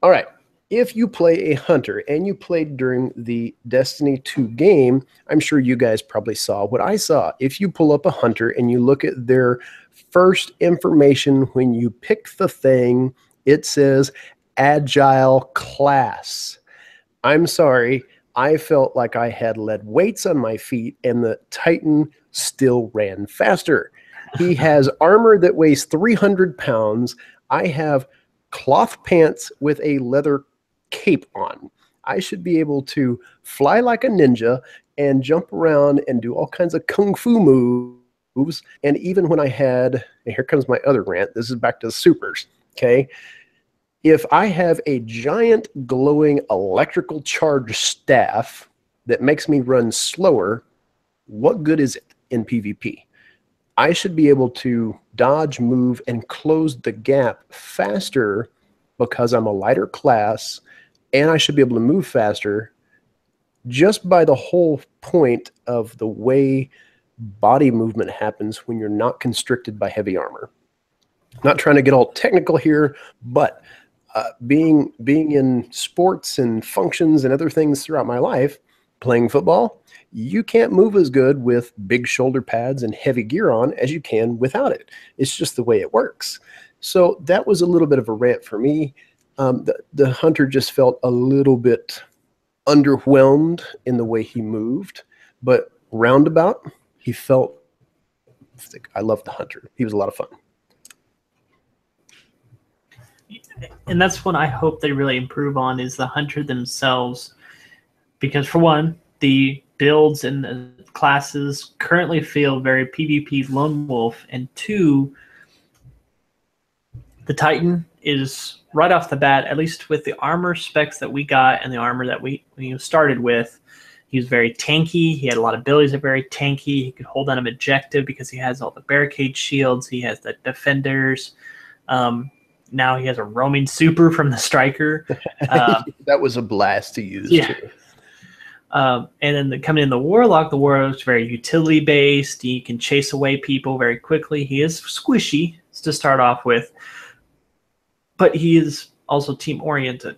All right. If you play a hunter and you played during the Destiny 2 game, I'm sure you guys probably saw what I saw. If you pull up a hunter and you look at their first information when you pick the thing, it says Agile class. I'm sorry, I felt like I had lead weights on my feet and the Titan still ran faster. He has armor that weighs 300 pounds. I have cloth pants with a leather cape on. I should be able to fly like a ninja and jump around and do all kinds of kung fu moves. And even when I had, and here comes my other rant, this is back to the supers, okay? If I have a giant glowing electrical charge staff that makes me run slower, what good is it in PvP? I should be able to dodge, move, and close the gap faster because I'm a lighter class, and I should be able to move faster just by the whole point of the way body movement happens when you're not constricted by heavy armor. Not trying to get all technical here, but being in sports and functions and other things throughout my life, playing football, you can't move as good with big shoulder pads and heavy gear on as you can without it. It's just the way it works. So that was a little bit of a rant for me. The hunter just felt a little bit underwhelmed in the way he moved, but roundabout, he felt, I loved the hunter. He was a lot of fun.
And that's what I hope they really improve on is the hunter themselves. Because for one, the builds and the classes currently feel very PvP lone wolf. And two, the Titan is right off the bat, at least with the armor specs that we got and the armor that we started with, he was very tanky. He had a lot of abilities that were very tanky. He could hold down an objective because he has all the barricade shields. He has the defenders. Now he has a roaming super from the striker.
That was a blast to use,
yeah.
too.
And then coming in the Warlock's very utility based. He can chase away people very quickly. He is squishy to start off with, but he is also team oriented.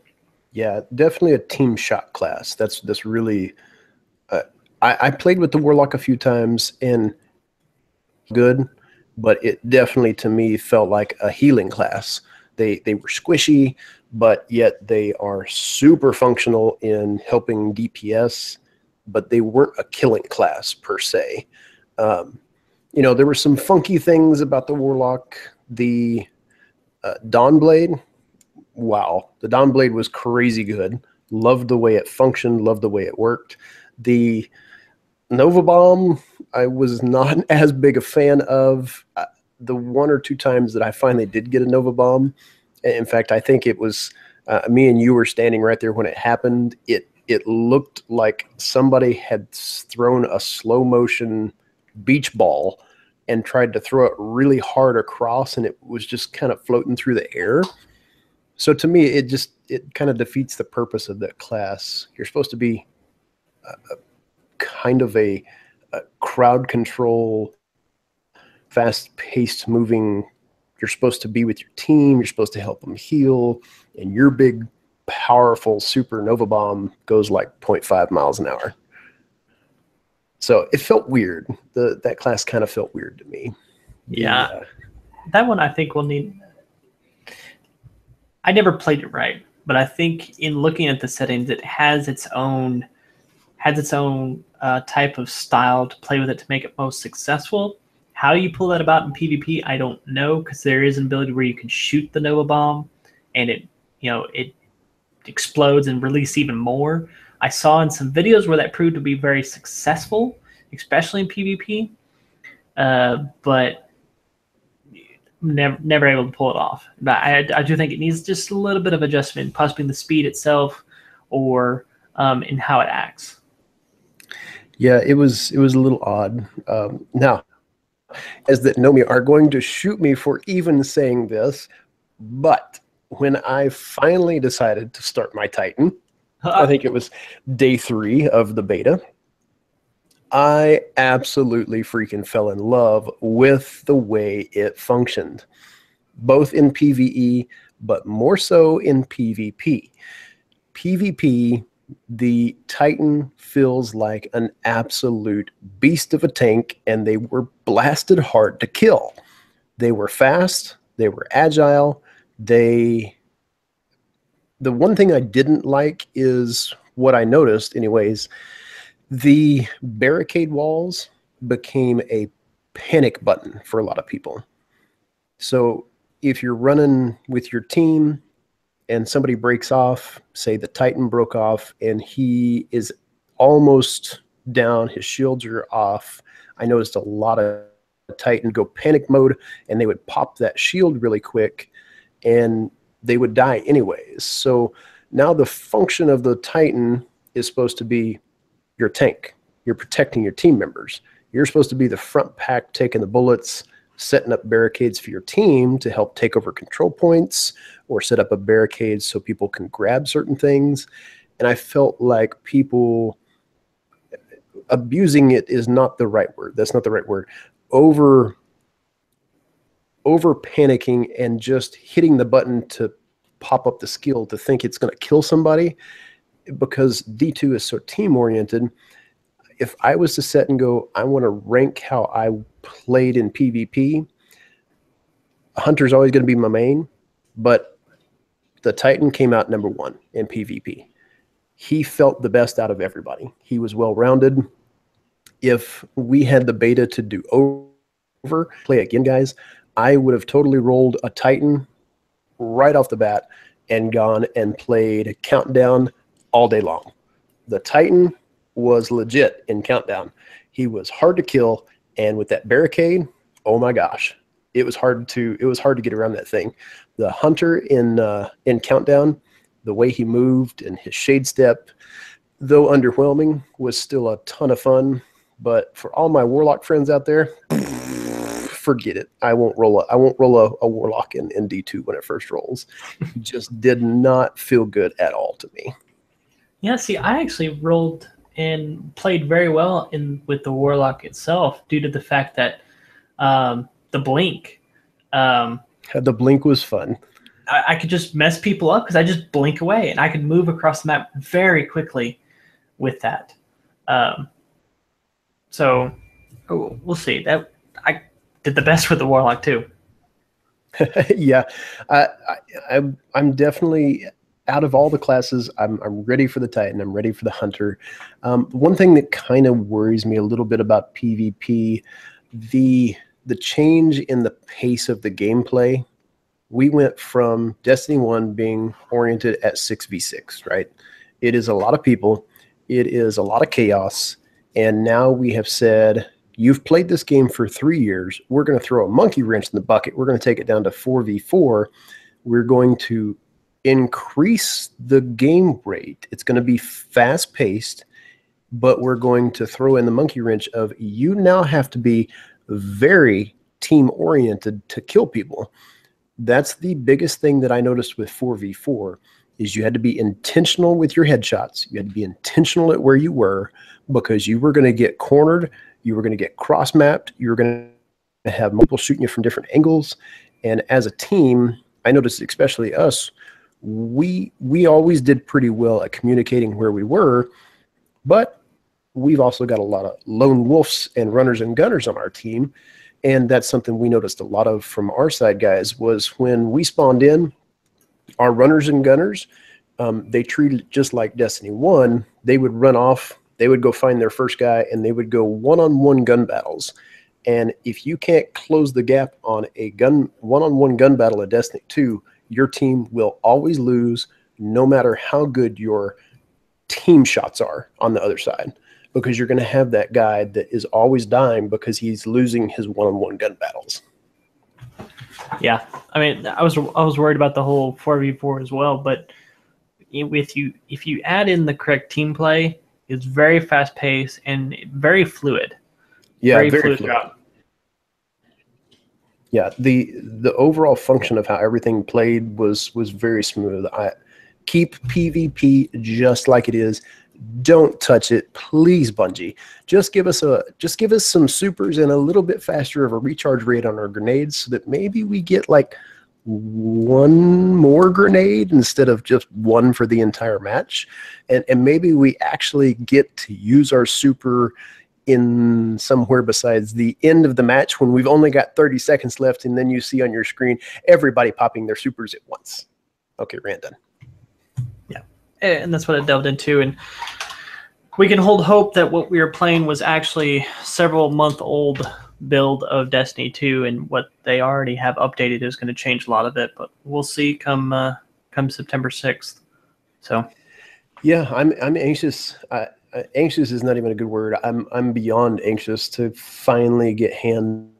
Yeah, definitely a team shot class. That's really. I played with the Warlock a few times and good, but it definitely to me felt like a healing class. They were squishy, but yet they are super functional in helping DPS, but they weren't a killing class per se. There were some funky things about the Warlock. The Dawnblade, wow. The Dawnblade was crazy good. Loved the way it functioned, loved the way it worked. The Nova Bomb, I was not as big a fan of. The one or two times that I finally did get a Nova Bomb, in fact, I think it was me and you were standing right there when it happened. It looked like somebody had thrown a slow motion beach ball and tried to throw it really hard across, and it was just kind of floating through the air. So to me, it kind of defeats the purpose of that class. You're supposed to be kind of a crowd control, fast-paced moving. You're supposed to be with your team. You're supposed to help them heal, and your big, powerful supernova bomb goes like 0.5 miles an hour. So it felt weird. That class kind of felt weird to me.
Yeah, that one I think will need. I never played it right, but I think in looking at the settings, it has its own type of style to play with it to make it most successful. How you pull that about in PvP, I don't know, because there is an ability where you can shoot the Nova Bomb, and it explodes and release even more. I saw in some videos where that proved to be very successful, especially in PvP, but never able to pull it off. But I do think it needs just a little bit of adjustment, possibly in the speed itself or in how it acts.
Yeah, it was a little odd. Now, as that know me are going to shoot me for even saying this, but when I finally decided to start my Titan, I think it was day 3 of the beta, I absolutely freaking fell in love with the way it functioned, both in PvE, but more so in PvP. PvP, the Titan feels like an absolute beast of a tank, and they were blasted hard to kill. They were fast, they were agile, the one thing I didn't like is what I noticed anyways, the barricade walls became a panic button for a lot of people. So if you're running with your team and somebody breaks off, say the Titan broke off and he is almost down, his shields are off, I noticed a lot of Titan go panic mode and they would pop that shield really quick and they would die anyways. So now the function of the Titan is supposed to be your tank. You're protecting your team members. You're supposed to be the front pack taking the bullets, setting up barricades for your team to help take over control points or set up a barricade so people can grab certain things. And I felt like people abusing it is not the right word. That's not the right word. Over panicking and just hitting the button to pop up the skill to think it's going to kill somebody, because D2 is so team oriented. If I was to set and go, I want to rank how I played in PvP, Hunter's always going to be my main, but the Titan came out number 1 in PvP. He felt the best out of everybody. He was well-rounded. If we had the beta to do over, play again, guys, I would have totally rolled a Titan right off the bat and gone and played Countdown all day long. The Titan was legit in Countdown. He was hard to kill, and with that barricade, oh my gosh, it was hard to get around that thing. The Hunter in Countdown, the way he moved and his shade step, though underwhelming, was still a ton of fun. But for all my Warlock friends out there, forget it. I won't roll a Warlock in D2 when it first rolls. It just did not feel good at all to me.
Yeah, see, I actually rolled and played very well with the Warlock itself due to the fact that the blink.
The blink was fun.
I could just mess people up because I just blink away, and I could move across the map very quickly with that. So we'll see. That I did the best with the Warlock too.
Yeah, I'm definitely, out of all the classes, I'm ready for the Titan. I'm ready for the Hunter. One thing that kind of worries me a little bit about PvP, the change in the pace of the gameplay. We went from Destiny 1 being oriented at 6v6, right? It is a lot of people. It is a lot of chaos. And now we have said, you've played this game for 3 years. We're going to throw a monkey wrench in the bucket. We're going to take it down to 4v4. We're going to increase the game rate. It's going to be fast-paced, but we're going to throw in the monkey wrench of you now have to be very team oriented to kill people. That's the biggest thing that I noticed with 4v4 is you had to be intentional with your headshots. You had to be intentional at where you were, because you were going to get cornered, you were going to get cross-mapped, you were going to have people shooting you from different angles. And as a team, I noticed, especially us, we always did pretty well at communicating where we were, but we've also got a lot of lone wolves and runners and gunners on our team. And that's something we noticed a lot of from our side, guys, was when we spawned in, our runners and gunners, they treated it just like Destiny 1. They would run off, they would go find their first guy, and they would go one-on-one gun battles. And if you can't close the gap on a one-on-one gun battle in Destiny 2, your team will always lose, no matter how good your team shots are on the other side, because you're going to have that guy that is always dying because he's losing his one-on-one gun battles.
Yeah, I mean, I was worried about the whole 4v4 as well, but if you add in the correct team play, it's very fast paced and very fluid.
Yeah, very fluid.
Throughout.
Yeah, the overall function of how everything played was very smooth. Keep PvP just like it is. Don't touch it, please, Bungie. Just give us some supers and a little bit faster of a recharge rate on our grenades, so that maybe we get like one more grenade instead of just one for the entire match, and maybe we actually get to use our super in somewhere besides the end of the match when we've only got 30 seconds left, and then you see on your screen everybody popping their supers at once. Okay, rant done.
And that's what it delved into, and we can hold hope that what we were playing was actually several month old build of Destiny 2, and what they already have updated is going to change a lot of it, but we'll see come September 6th. So
yeah, I'm anxious. Anxious is not even a good word. I'm beyond anxious to finally get hands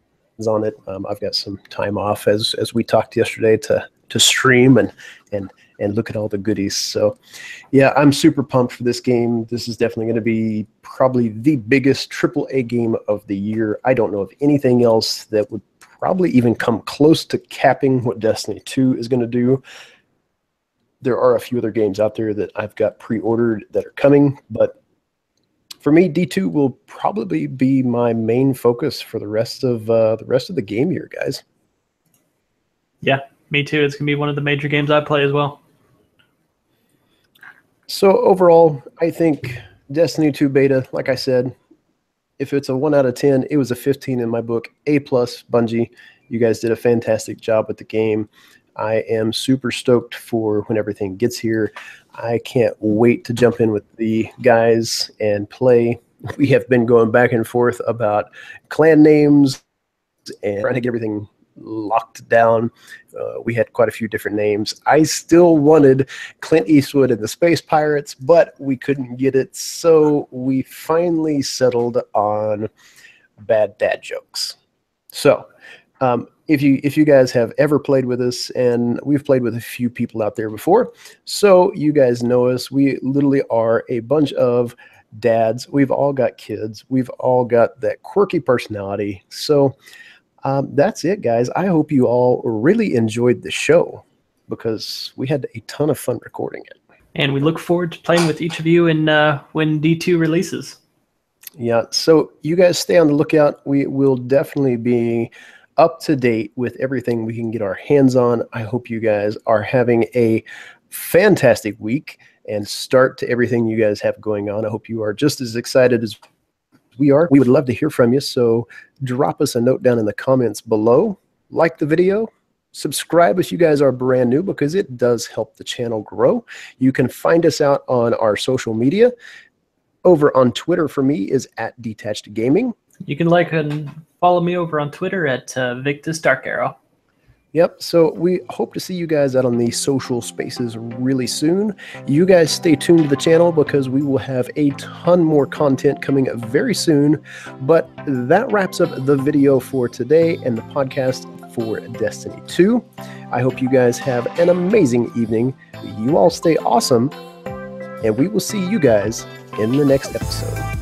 on it. I've got some time off, as we talked yesterday, to stream and look at all the goodies. So yeah, I'm super pumped for this game. This is definitely going to be probably the biggest AAA game of the year. I don't know of anything else that would probably even come close to capping what Destiny 2 is going to do. There are a few other games out there that I've got pre-ordered that are coming, but for me, D2 will probably be my main focus for the rest of the game year, guys.
Yeah, me too. It's gonna be one of the major games I play as well.
So overall, I think Destiny 2 beta, like I said, if it's a 1 out of 10, it was a 15 in my book. A+, Bungie. You guys did a fantastic job with the game. I am super stoked for when everything gets here. I can't wait to jump in with the guys and play. We have been going back and forth about clan names and trying to get everything locked down. We had quite a few different names. I still wanted Clint Eastwood and the Space Pirates, but we couldn't get it, so we finally settled on Bad Dad Jokes. So if you guys have ever played with us, and we've played with a few people out there before, so you guys know us. We literally are a bunch of dads. We've all got kids. We've all got that quirky personality. So that's it, guys. I hope you all really enjoyed the show, because we had a ton of fun recording it.
And we look forward to playing with each of you when D2 releases.
Yeah, so you guys stay on the lookout. We will definitely be up to date with everything we can get our hands on. I hope you guys are having a fantastic week and start to everything you guys have going on. I hope you are just as excited as we are. We would love to hear from you, so drop us a note down in the comments below. Like the video, subscribe if you guys are brand new, because it does help the channel grow. You can find us out on our social media. Over on Twitter for me is @DetachedGaming.
You can like and follow me over on Twitter at Victus Dark Arrow.
Yep, so we hope to see you guys out on the social spaces really soon. You guys stay tuned to the channel, because we will have a ton more content coming very soon. But that wraps up the video for today and the podcast for Destiny 2. I hope you guys have an amazing evening. You all stay awesome, and we will see you guys in the next episode.